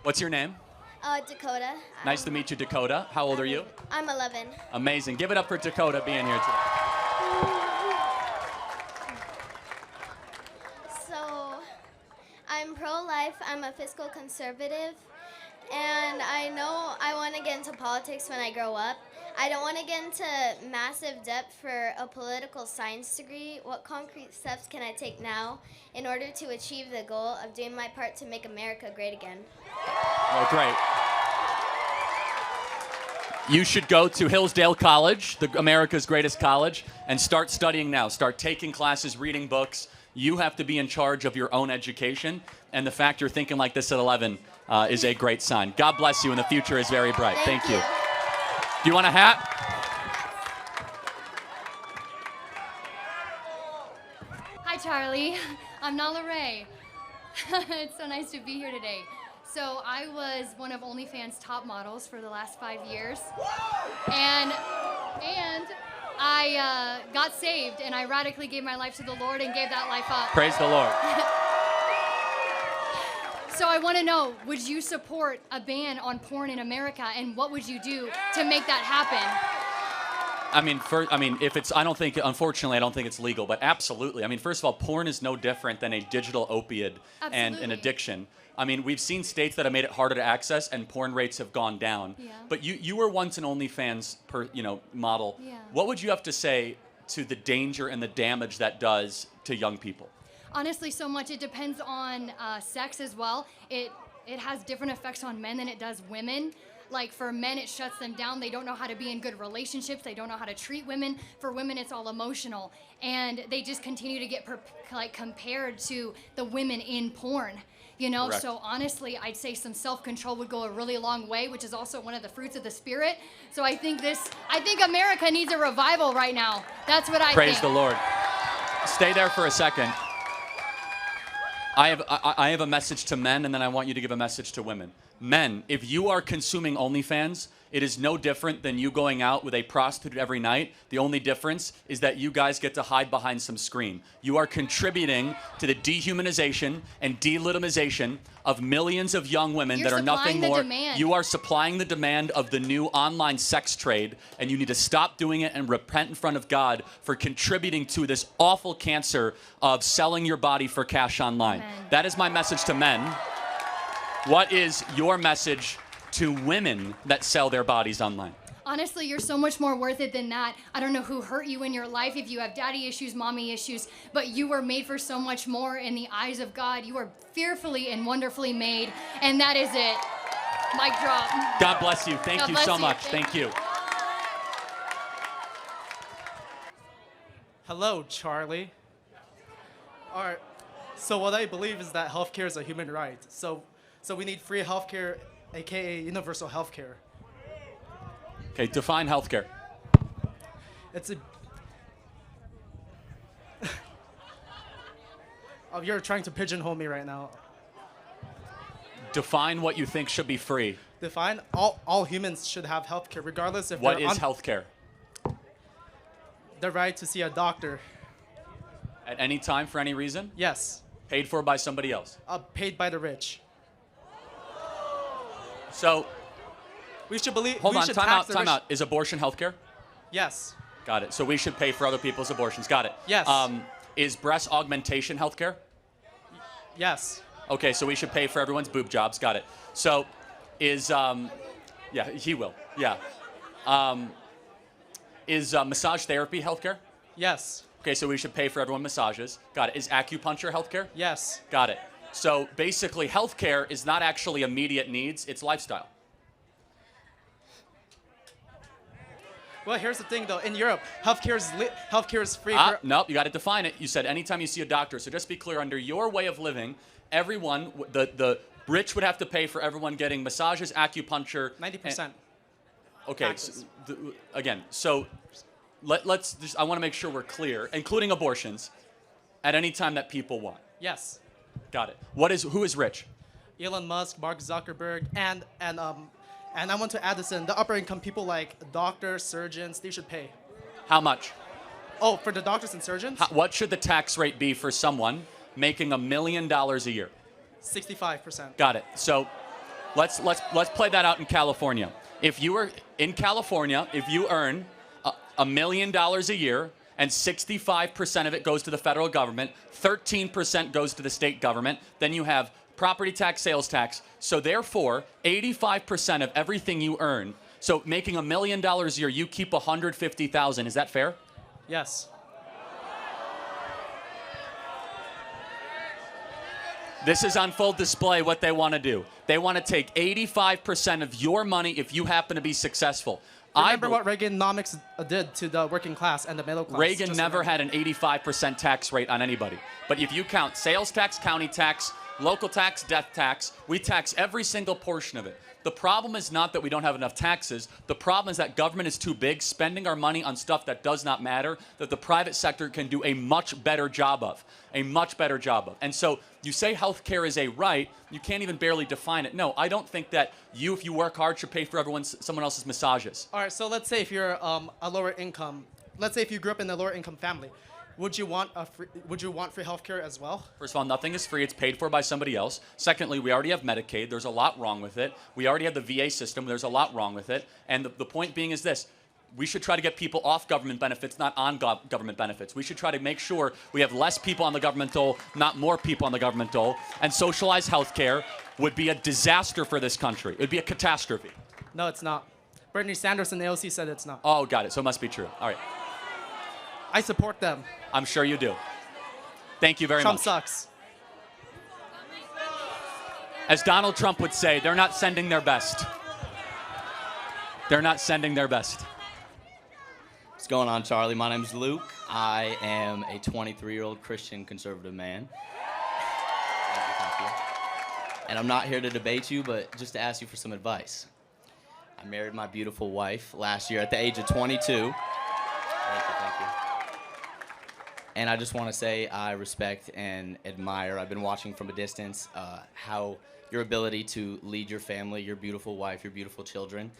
Speaker 1: What's your name?
Speaker 15: Dakota.
Speaker 1: Nice to meet you, Dakota. How old are you?
Speaker 15: I'm 11.
Speaker 1: Amazing. Give it up for Dakota being here today.
Speaker 15: So, I'm pro-life. I'm a fiscal conservative. And I know I want to get into politics when I grow up. I don't want to get into massive debt for a political science degree. What concrete steps can I take now in order to achieve the goal of doing my part to make America great again?
Speaker 1: Oh, great. You should go to Hillsdale College, America's greatest college, and start studying now. Start taking classes, reading books. You have to be in charge of your own education, and the fact you're thinking like this at 11 is a great sign. God bless you, and the future is very bright. Thank you. Do you want a hat?
Speaker 16: Hi, Charlie. I'm Nala Ray. It's so nice to be here today. So I was one of OnlyFans' top models for the last 5 years. And I got saved, and I radically gave my life to the Lord and gave that life up.
Speaker 1: Praise the Lord.
Speaker 16: So I want to know, would you support a ban on porn in America, and what would you do to make that happen?
Speaker 1: Unfortunately, I don't think it's legal, but absolutely. I mean, first of all, porn is no different than a digital opiate and an addiction. I mean, we've seen states that have made it harder to access, and porn rates have gone down.
Speaker 16: Yeah.
Speaker 1: But you were once an OnlyFans model.
Speaker 16: Yeah.
Speaker 1: What would you have to say to the danger and the damage that does to young people?
Speaker 16: Honestly, so much. It depends on sex as well. It has different effects on men than it does women. Like for men, it shuts them down. They don't know how to be in good relationships. They don't know how to treat women. For women, it's all emotional. And they just continue to get compared to the women in porn. You know,
Speaker 1: Correct.
Speaker 16: So honestly, I'd say some self-control would go a really long way, which is also one of the fruits of the Spirit. So I think America needs a revival right now. That's what I think.
Speaker 1: Praise the Lord. Stay there for a second. I have a message to men, and then I want you to give a message to women. Men, if you are consuming OnlyFans, it is no different than you going out with a prostitute every night. The only difference is that you guys get to hide behind some screen. You are contributing to the dehumanization and delegitimization of millions of young women that are nothing more. You are supplying the demand of the new online sex trade, and you need to stop doing it and repent in front of God for contributing to this awful cancer of selling your body for cash online.
Speaker 16: Amen.
Speaker 1: That is my message to men. What is your message to women that sell their bodies online?
Speaker 16: Honestly, you're so much more worth it than that. I don't know who hurt you in your life, if you have daddy issues, mommy issues, but you were made for so much more in the eyes of God. You are fearfully and wonderfully made, and that is it. Mic drop.
Speaker 1: God bless you. Thank you so much. Thank you.
Speaker 17: Hello, Charlie. All right. So what I believe is that healthcare is a human right. So we need free healthcare, aka universal healthcare.
Speaker 1: Okay, define healthcare.
Speaker 17: It's a. Oh, you're trying to pigeonhole me right now.
Speaker 1: Define what you think should be free.
Speaker 17: Define all humans should have healthcare, regardless if
Speaker 1: What
Speaker 17: they're
Speaker 1: is healthcare?
Speaker 17: The right to see a doctor.
Speaker 1: At any time for any reason?
Speaker 17: Yes.
Speaker 1: Paid for by somebody else.
Speaker 17: Paid by the rich.
Speaker 1: So.
Speaker 17: We should believe.
Speaker 1: Hold
Speaker 17: we
Speaker 1: on,
Speaker 17: should
Speaker 1: time
Speaker 17: tax
Speaker 1: out. Is abortion healthcare?
Speaker 17: Yes.
Speaker 1: Got it. So we should pay for other people's abortions. Got it.
Speaker 17: Yes.
Speaker 1: Is breast augmentation healthcare?
Speaker 17: Yes.
Speaker 1: Okay, so we should pay for everyone's boob jobs. Got it. So, yeah, he will. Yeah. Is massage therapy healthcare?
Speaker 17: Yes.
Speaker 1: Okay, so we should pay for everyone massages. Got it. Is acupuncture healthcare?
Speaker 17: Yes.
Speaker 1: Got it. So basically, healthcare is not actually immediate needs; it's lifestyle.
Speaker 17: Well, here's the thing, though. In Europe, healthcare is free.
Speaker 1: Nope, you got to define it. You said anytime you see a doctor. So just be clear, under your way of living, everyone, the rich would have to pay for everyone getting massages, acupuncture.
Speaker 17: 90%.
Speaker 1: Okay, again, so let's just, I want to make sure we're clear, including abortions, at any time that people want.
Speaker 17: Yes.
Speaker 1: Got it. Who is rich?
Speaker 17: Elon Musk, Mark Zuckerberg, and I want to add this in. The upper income people like doctors, surgeons, they should pay.
Speaker 1: How much?
Speaker 17: Oh, for the doctors and surgeons?
Speaker 1: What should the tax rate be for someone making $1 million a year?
Speaker 17: 65%.
Speaker 1: Got it. So let's play that out in California. If you were in California, if you earn $1 million a year and 65% of it goes to the federal government, 13% goes to the state government, then you have property tax, sales tax. So therefore, 85% of everything you earn. So making $1 million a year, you keep $150,000. Is that fair?
Speaker 17: Yes.
Speaker 1: This is on full display what they want to do. They want to take 85% of your money if you happen to be successful.
Speaker 17: Remember what Reaganomics did to the working class and the middle class.
Speaker 1: Reagan never had an 85% tax rate on anybody. But if you count sales tax, county tax, local tax, death tax, we tax every single portion of it. The problem is not that we don't have enough taxes. The problem is that government is too big, spending our money on stuff that does not matter, that the private sector can do a much better job of. A much better job of. And so you say healthcare is a right, you can't even barely define it. No, I don't think that you, if you work hard, should pay for someone else's massages.
Speaker 17: All right, so let's say if you're a lower income, let's say if you grew up in a lower income family, would you want free healthcare as well?
Speaker 1: First of all, nothing is free. It's paid for by somebody else. Secondly, we already have Medicaid. There's a lot wrong with it. We already have the VA system. There's a lot wrong with it. And the point being is this. We should try to get people off government benefits, not on government benefits. We should try to make sure we have less people on the government dole, not more people on the government dole. And socialized healthcare would be a disaster for this country. It would be a catastrophe.
Speaker 17: No, it's not. Bernie Sanders and AOC said it's not.
Speaker 1: Oh, got it. So it must be true. All right.
Speaker 17: I support them.
Speaker 1: I'm sure you do. Thank you very
Speaker 17: Trump
Speaker 1: much.
Speaker 17: sucks.
Speaker 1: As Donald Trump would say, they're not sending their best. They're not sending their best.
Speaker 18: What's going on, Charlie? My name's Luke. I am a 23-year-old Christian conservative man. Thank you. And I'm not here to debate you, but just to ask you for some advice. I married my beautiful wife last year at the age of 22. Thank you. And I just want to say I respect and admire, I've been watching from a distance, how your ability to lead your family, your beautiful wife, your beautiful children.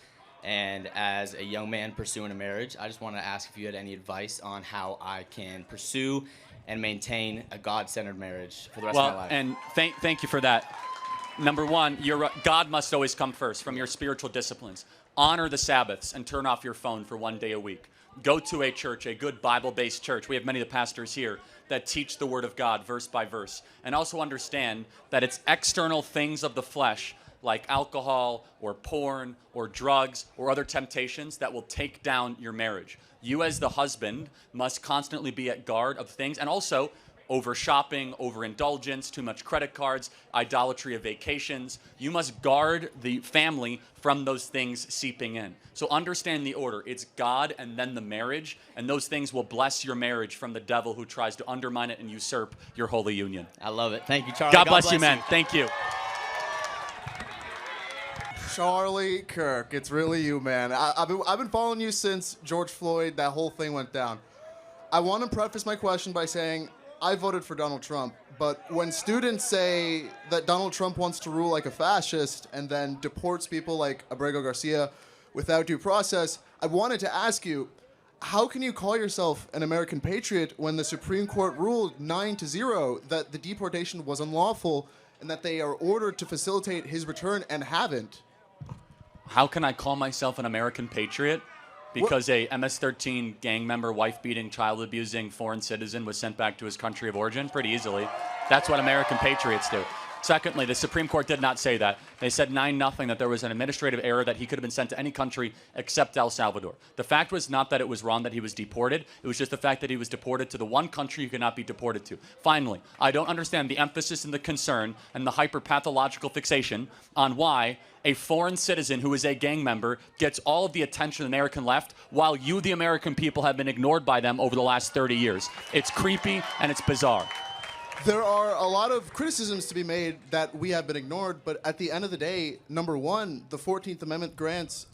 Speaker 18: And as a young man pursuing a marriage, I just want to ask if you had any advice on how I can pursue and maintain a God-centered marriage for the rest of my life.
Speaker 1: And thank you for that. Number one, God must always come first from your spiritual disciplines. Honor the Sabbaths and turn off your phone for 1 day a week. Go to a church, a good Bible-based church. We have many of the pastors here that teach the Word of God verse by verse. And also understand that it's external things of the flesh like alcohol or porn or drugs or other temptations that will take down your marriage. You as the husband must constantly be at guard of things, and also over shopping, over indulgence, too much credit cards, idolatry of vacations. You must guard the family from those things seeping in. So understand the order. It's God and then the marriage, and those things will bless your marriage from the devil who tries to undermine it and usurp your holy union.
Speaker 18: I love it. Thank you, Charlie.
Speaker 1: God bless you, man. Thank you.
Speaker 19: Charlie Kirk, it's really you, man. I've been following you since George Floyd, that whole thing went down. I want to preface my question by saying I voted for Donald Trump, but when students say that Donald Trump wants to rule like a fascist and then deports people like Abrego Garcia without due process, I wanted to ask you, how can you call yourself an American patriot when the Supreme Court ruled 9-0 that the deportation was unlawful and that they are ordered to facilitate his return and haven't?
Speaker 1: How can I call myself an American patriot? because a MS-13 gang member, wife-beating, child-abusing foreign citizen was sent back to his country of origin? Pretty easily. That's what American patriots do. Secondly, the Supreme Court did not say that. They said 9-0 that there was an administrative error that he could have been sent to any country except El Salvador. The fact was not that it was wrong that he was deported. It was just the fact that he was deported to the one country he could not be deported to. Finally, I don't understand the emphasis and the concern and the hyper-pathological fixation on why a foreign citizen who is a gang member gets all of the attention of the American left while you, the American people, have been ignored by them over the last 30 years. It's creepy and it's bizarre.
Speaker 19: There are a lot of criticisms to be made that we have been ignored, but at the end of the day, number one, the 14th Amendment grants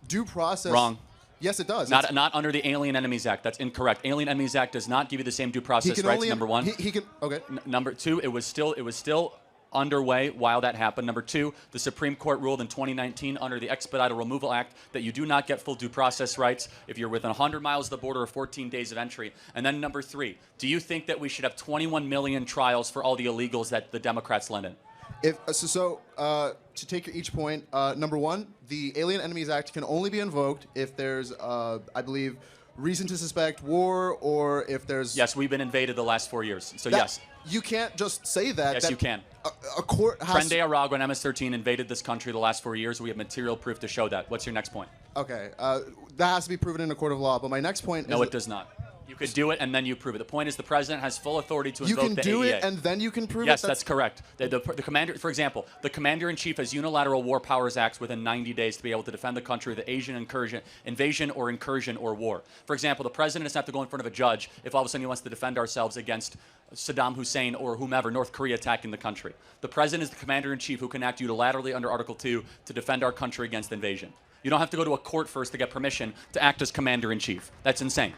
Speaker 19: due process.
Speaker 1: Wrong.
Speaker 19: Yes, it does.
Speaker 1: Not under the Alien Enemies Act. That's incorrect. Alien Enemies Act does not give you the same due process rights. Number one.
Speaker 19: He can. Okay.
Speaker 1: Number two, it was still underway while that happened. Number two, the Supreme Court ruled in 2019 under the Expedited Removal Act that you do not get full due process rights if you're within 100 miles of the border or 14 days of entry. And then number three, do you think that we should have 21 million trials for all the illegals that the Democrats lend in?
Speaker 19: To take each point, number one, the Alien Enemies Act can only be invoked if there's, I believe, reason to suspect war or if there's...
Speaker 1: Yes, we've been invaded the last 4 years, so yes.
Speaker 19: You can't just say that.
Speaker 1: Yes, you can.
Speaker 19: A court has...
Speaker 1: Tren de Aragua and MS-13 invaded this country the last 4 years. We have material proof to show that. What's your next point?
Speaker 19: Okay, that has to be proven in a court of law, but my next point is...
Speaker 1: No, it does not. You could do it and then you prove it. The point is the president has full authority to invoke the AEA.
Speaker 19: You can do it and then you can prove it?
Speaker 1: Yes, that's correct. The commander, for example, the commander-in-chief has unilateral war powers acts within 90 days to be able to defend the country of the Asian invasion or incursion or war. For example, the president doesn't have to go in front of a judge if all of a sudden he wants to defend ourselves against Saddam Hussein or whomever, North Korea attacking the country. The president is the commander-in-chief who can act unilaterally under Article 2 to defend our country against invasion. You don't have to go to a court first to get permission to act as commander-in-chief. That's insane.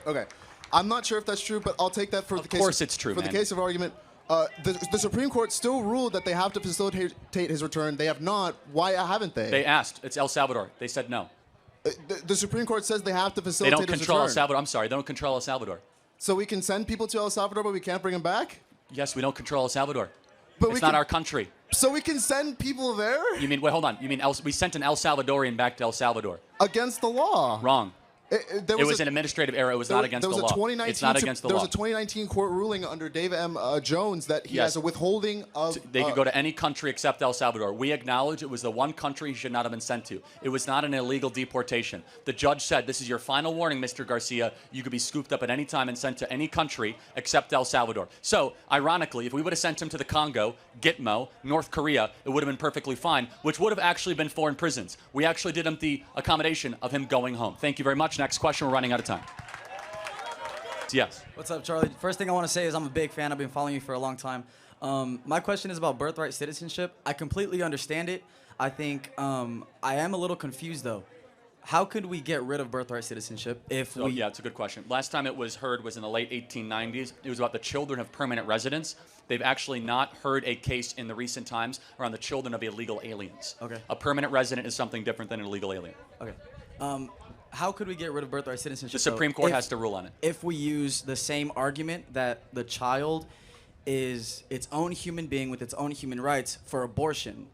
Speaker 19: Okay. I'm not sure if that's true, but I'll take that for the case.
Speaker 1: Of course it's true,
Speaker 19: For the case of argument, the Supreme Court still ruled that they have to facilitate his return. They have not. Why haven't they?
Speaker 1: They asked. It's El Salvador. They said no.
Speaker 19: The Supreme Court says they have to
Speaker 1: They
Speaker 19: facilitate
Speaker 1: don't
Speaker 19: his
Speaker 1: control El
Speaker 19: return.
Speaker 1: Salvador. I'm sorry. They don't control El Salvador.
Speaker 19: So we can send people to El Salvador, but we can't bring them back?
Speaker 1: Yes, we don't control El Salvador.
Speaker 19: But
Speaker 1: It's not our country.
Speaker 19: So we can send people there?
Speaker 1: You mean, wait, hold on. You mean we sent an El Salvadorian back to El Salvador?
Speaker 19: Against the law.
Speaker 1: Wrong.
Speaker 19: It
Speaker 1: was an administrative error. It was not against the law. It's not against the
Speaker 19: there
Speaker 1: law.
Speaker 19: was a 2019 court ruling under Dave M. Jones that he
Speaker 1: Yes.
Speaker 19: has a withholding of...
Speaker 1: They could go to any country except El Salvador. We acknowledge it was the one country he should not have been sent to. It was not an illegal deportation. The judge said, this is your final warning, Mr. Garcia. You could be scooped up at any time and sent to any country except El Salvador. So, ironically, if we would have sent him to the Congo, Gitmo, North Korea, it would have been perfectly fine, which would have actually been foreign prisons. We actually did him the accommodation of him going home. Thank you very much. Next question. We're running out of time. Yes.
Speaker 20: What's up, Charlie? First thing I want to say is I'm a big fan. I've been following you for a long time. My question is about birthright citizenship. I completely understand it. I think I am a little confused, though. How could we get rid of birthright citizenship if we...
Speaker 1: Yeah, it's a good question. Last time it was heard was in the late 1890s. It was about the children of permanent residents. They've actually not heard a case in the recent times around the children of illegal aliens.
Speaker 20: Okay.
Speaker 1: A permanent resident is something different than an illegal alien.
Speaker 20: Okay. How could we get rid of birthright citizenship?
Speaker 1: The Supreme Court has to rule on it.
Speaker 20: If we use the same argument that the child is its own human being with its own human rights for abortion.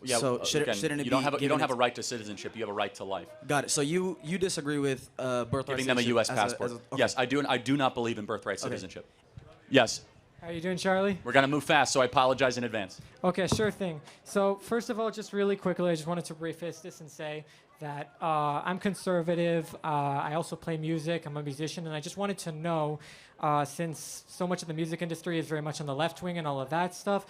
Speaker 1: Yeah,
Speaker 20: so shouldn't it
Speaker 1: you don't
Speaker 20: be
Speaker 1: have a right to citizenship. You have a right to life.
Speaker 20: Got it. So you disagree with birthright
Speaker 1: Giving them a
Speaker 20: citizenship
Speaker 1: U.S.
Speaker 20: as
Speaker 1: passport.
Speaker 20: okay.
Speaker 1: Yes, I do. I do not believe in birthright citizenship. Yes.
Speaker 21: How you doing, Charlie?
Speaker 1: We're gonna move fast, so I apologize in advance.
Speaker 21: Okay, sure thing. So first of all, just really quickly, I just wanted to preface this and say that I'm conservative. I also play music. I'm a musician, and I just wanted to know, since so much of the music industry is very much on the left wing and all of that stuff,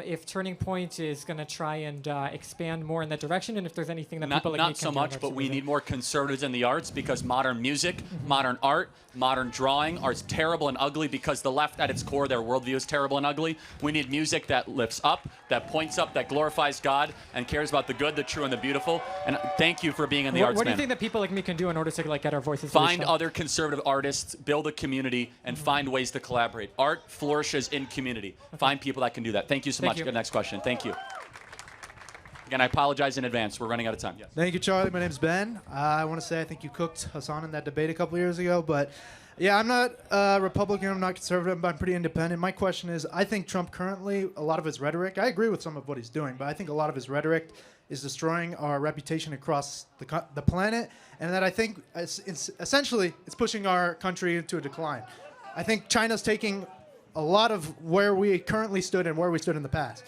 Speaker 21: if Turning Point is going to try and expand more in that direction, and if there's anything that people like me
Speaker 1: Not
Speaker 21: can
Speaker 1: so
Speaker 21: do
Speaker 1: much, but we need more conservatives in the arts because modern music, modern art, modern drawing are terrible and ugly because the left at its core, their worldview is terrible and ugly. We need music that lifts up, that points up, that glorifies God, and cares about the good, the true, and the beautiful. And thank you for being in the arts,
Speaker 21: What do you
Speaker 1: man.
Speaker 21: think that people like me can do in order to get our voices?
Speaker 1: Find
Speaker 21: reached?
Speaker 1: other conservative artists, build a community, and find ways to collaborate. Art flourishes in community. Find people that can do that. Thank you so much.
Speaker 21: you.
Speaker 1: Good next question. Thank you. Again, I apologize in advance. We're running out of time. Yes.
Speaker 22: Thank you, Charlie. My name's Ben. I want to say I think you cooked Hassan in that debate a couple years ago, but yeah, I'm not Republican, I'm not conservative, but I'm pretty independent. My question is, I think Trump currently, a lot of his rhetoric, I agree with some of what he's doing, but I think a lot of his rhetoric is destroying our reputation across the planet, and that I think essentially it's pushing our country into a decline. I think China's taking a lot of where we currently stood and where we stood in the past.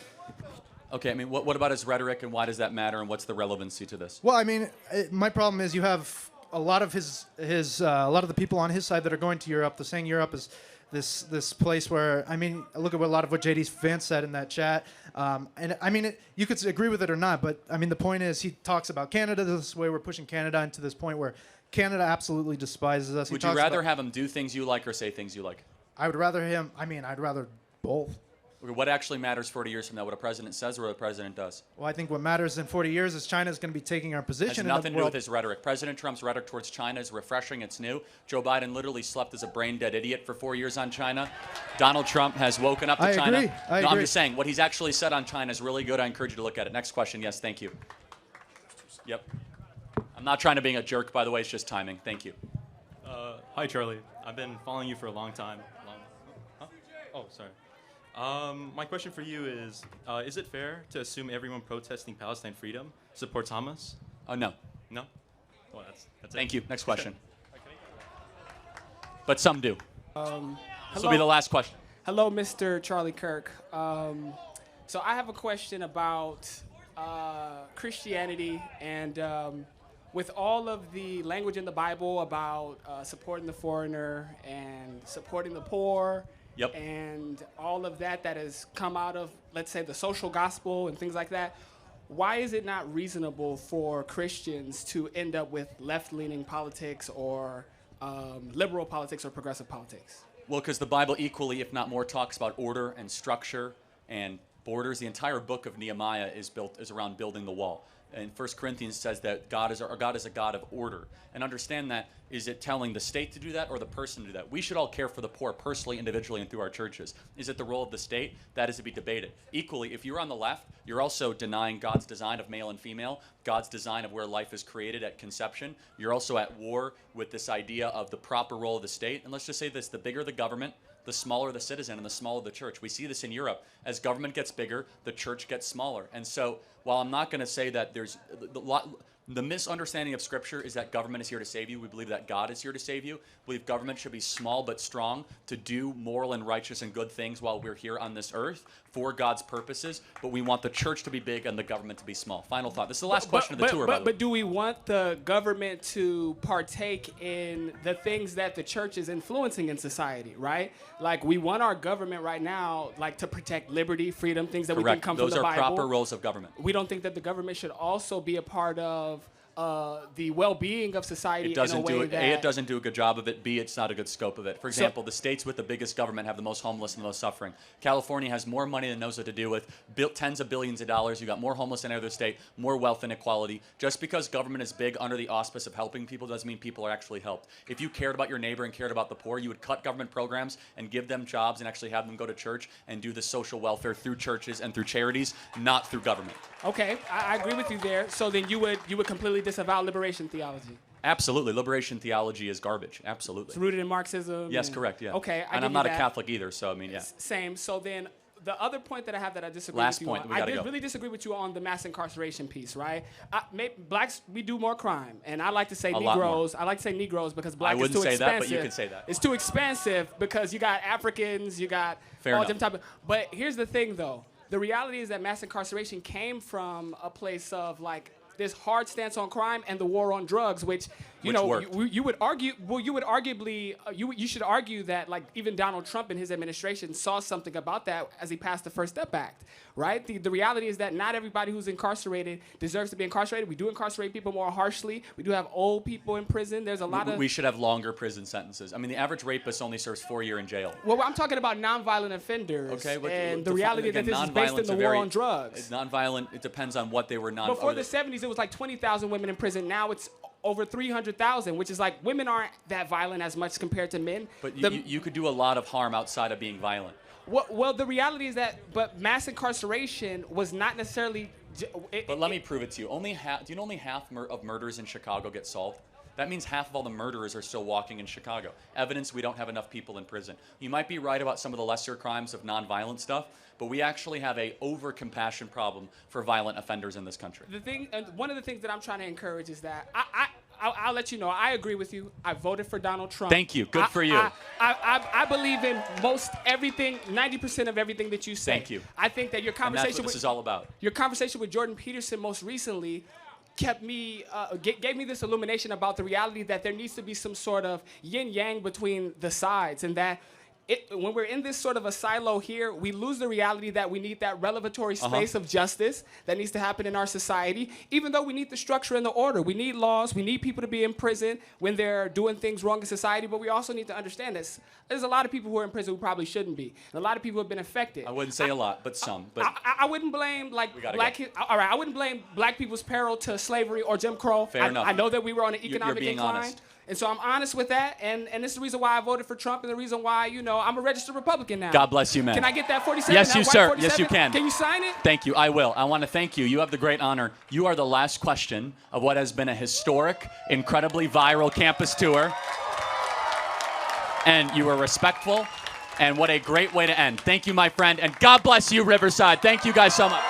Speaker 1: Okay, I mean, what about his rhetoric, and why does that matter, and what's the relevancy to this?
Speaker 22: Well, I mean, my problem is you have a lot of a lot of the people on his side that are going to Europe. They're saying Europe is this place where, I mean, look at a lot of what JD Vance said in that chat. And I mean, you could agree with it or not, but I mean, the point is he talks about Canada this way. We're pushing Canada into this point where Canada absolutely despises us.
Speaker 1: Would you rather have him do things you like or say things you like?
Speaker 22: I'd rather both.
Speaker 1: Okay, what actually matters 40 years from now, what a president says or what a president does?
Speaker 22: Well, I think what matters in 40 years is China's going to be taking our position.
Speaker 1: It has nothing to do with his rhetoric. President Trump's rhetoric towards China is refreshing. It's new. Joe Biden literally slept as a brain-dead idiot for 4 years on China. Donald Trump has woken up to China.
Speaker 22: I agree.
Speaker 1: I'm just saying, what he's actually said on China is really good. I encourage you to look at it. Next question. Yes, thank you. Yep. I'm not trying to be a jerk, by the way. It's just timing. Thank you.
Speaker 2: Hi, Charlie. I've been following you for a long time. Oh, sorry. My question for you is it fair to assume everyone protesting Palestine freedom supports Hamas?
Speaker 1: No.
Speaker 2: No? Well, that's
Speaker 1: Thank
Speaker 2: it.
Speaker 1: you. Next question. But some do. This will be the last question.
Speaker 3: Hello, Mr. Charlie Kirk. So I have a question about Christianity and with all of the language in the Bible about supporting the foreigner and supporting the poor,
Speaker 1: yep,
Speaker 3: and all of that has come out of, let's say, the social gospel and things like that, why is it not reasonable for Christians to end up with left-leaning politics or liberal politics or progressive politics?
Speaker 1: Well, because the Bible equally, if not more, talks about order and structure and borders. The entire book of Nehemiah is around building the wall. And 1 Corinthians says that God is a God of order. And understand that, is it telling the state to do that or the person to do that? We should all care for the poor personally, individually, and through our churches. Is it the role of the state? That is to be debated. Equally, if you're on the left, you're also denying God's design of male and female, God's design of where life is created at conception. You're also at war with this idea of the proper role of the state. And let's just say this, the bigger the government, the smaller the citizen and the smaller the church. We see this in Europe. As government gets bigger, the church gets smaller. And so while I'm not going to say that there's the misunderstanding of Scripture is that government is here to save you. We believe that God is here to save you. We believe government should be small but strong to do moral and righteous and good things while we're here on this earth for God's purposes. But we want the church to be big and the government to be small. Final thought. This is the last question of the tour, by the way.
Speaker 3: But do we want the government to partake in the things that the church is influencing in society, right? Like, we want our government right now, like, to protect liberty, freedom, things that we think come from the Bible.
Speaker 1: Those are proper roles of government.
Speaker 3: We don't think that the government should also be a part of the well-being of society in a way that...
Speaker 1: A, it doesn't do a good job of it. B, it's not a good scope of it. For example, the states with the biggest government have the most homeless and the most suffering. California has more money than knows what to do with, built tens of billions of dollars. You got more homeless than any other state, more wealth inequality. Just because government is big under the auspice of helping people doesn't mean people are actually helped. If you cared about your neighbor and cared about the poor, you would cut government programs and give them jobs and actually have them go to church and do the social welfare through churches and through charities, not through government.
Speaker 3: Okay, I agree with you there. So then you would completely disavow liberation theology.
Speaker 1: Absolutely. Liberation theology is garbage. Absolutely.
Speaker 3: It's rooted in Marxism.
Speaker 1: Yes, correct, yeah.
Speaker 3: Okay,
Speaker 1: and I'm not a Catholic either, so I mean, yeah.
Speaker 3: Same. So then the other point that I have that I disagree
Speaker 1: Last
Speaker 3: with you
Speaker 1: point,
Speaker 3: on,
Speaker 1: we gotta go.
Speaker 3: really disagree with you on the mass incarceration piece, right? Blacks, we do more crime, and I like to say Negroes. I like to say Negroes because black is too expensive.
Speaker 1: I wouldn't say that, but you can say that.
Speaker 3: It's too expensive because you got Africans, you got all different type of. But here's the thing, though. The reality is that mass incarceration came from a place of, like, this hard stance on crime and the war on drugs, which you would argue. Well, you would arguably you should argue that, like, even Donald Trump and his administration saw something about that as he passed the First Step Act, right? The reality is that not everybody who's incarcerated deserves to be incarcerated. We do incarcerate people more harshly. We do have old people in prison. There's a lot of.
Speaker 1: We should have longer prison sentences. I mean, the average rapist only serves 4 years in jail.
Speaker 3: Well, I'm talking about nonviolent offenders.
Speaker 1: Okay,
Speaker 3: and the reality that this is based in the war on drugs.
Speaker 1: It's nonviolent. It depends on what they were non.
Speaker 3: Before the 70s, it was like 20,000 women in prison. Now it's over 300,000, which is like women aren't that violent as much compared to men.
Speaker 1: But you could do a lot of harm outside of being violent.
Speaker 3: Well, the reality is that, but mass incarceration was not necessarily.
Speaker 1: But let me prove it to you. Do you know only half of murders in Chicago get solved? That means half of all the murderers are still walking in Chicago. Evidence we don't have enough people in prison. You might be right about some of the lesser crimes of nonviolent stuff, but we actually have a over-compassion problem for violent offenders in this country.
Speaker 3: The thing, and one of the things that I'm trying to encourage is that I'll let you know, I agree with you. I voted for Donald Trump.
Speaker 1: Thank you. Good for you.
Speaker 3: I believe in most everything, 90% of everything that you say.
Speaker 1: Thank you.
Speaker 3: I think that your
Speaker 1: And
Speaker 3: conversation
Speaker 1: that's what this is all about.
Speaker 3: Your conversation with Jordan Peterson most recently kept me, gave me this illumination about the reality that there needs to be some sort of yin-yang between the sides, and that when we're in this sort of a silo here, we lose the reality that we need that revelatory space of justice that needs to happen in our society, even though we need the structure and the order. We need laws. We need people to be in prison when they're doing things wrong in society, but we also need to understand this. There's a lot of people who are in prison who probably shouldn't be. And a lot of people have been affected.
Speaker 1: I wouldn't say a lot, but some. But
Speaker 3: I wouldn't blame all right, I wouldn't blame black people's peril to slavery or Jim Crow.
Speaker 1: Fair enough.
Speaker 3: I know that we were on an
Speaker 1: You're
Speaker 3: economic
Speaker 1: being
Speaker 3: incline.
Speaker 1: honest.
Speaker 3: And so I'm honest with that, and this is the reason why I voted for Trump, and the reason why, I'm a registered Republican now.
Speaker 1: God bless you, man.
Speaker 3: Can I get that 47?
Speaker 1: Yes,
Speaker 3: that
Speaker 1: you,
Speaker 3: white
Speaker 1: sir.
Speaker 3: 47?
Speaker 1: Yes, you can.
Speaker 3: Can you sign it?
Speaker 1: Thank you. I will. I want to thank you. You have the great honor. You are the last question of what has been a historic, incredibly viral campus tour. And you were respectful, and what a great way to end. Thank you, my friend, and God bless you, Riverside. Thank you guys so much.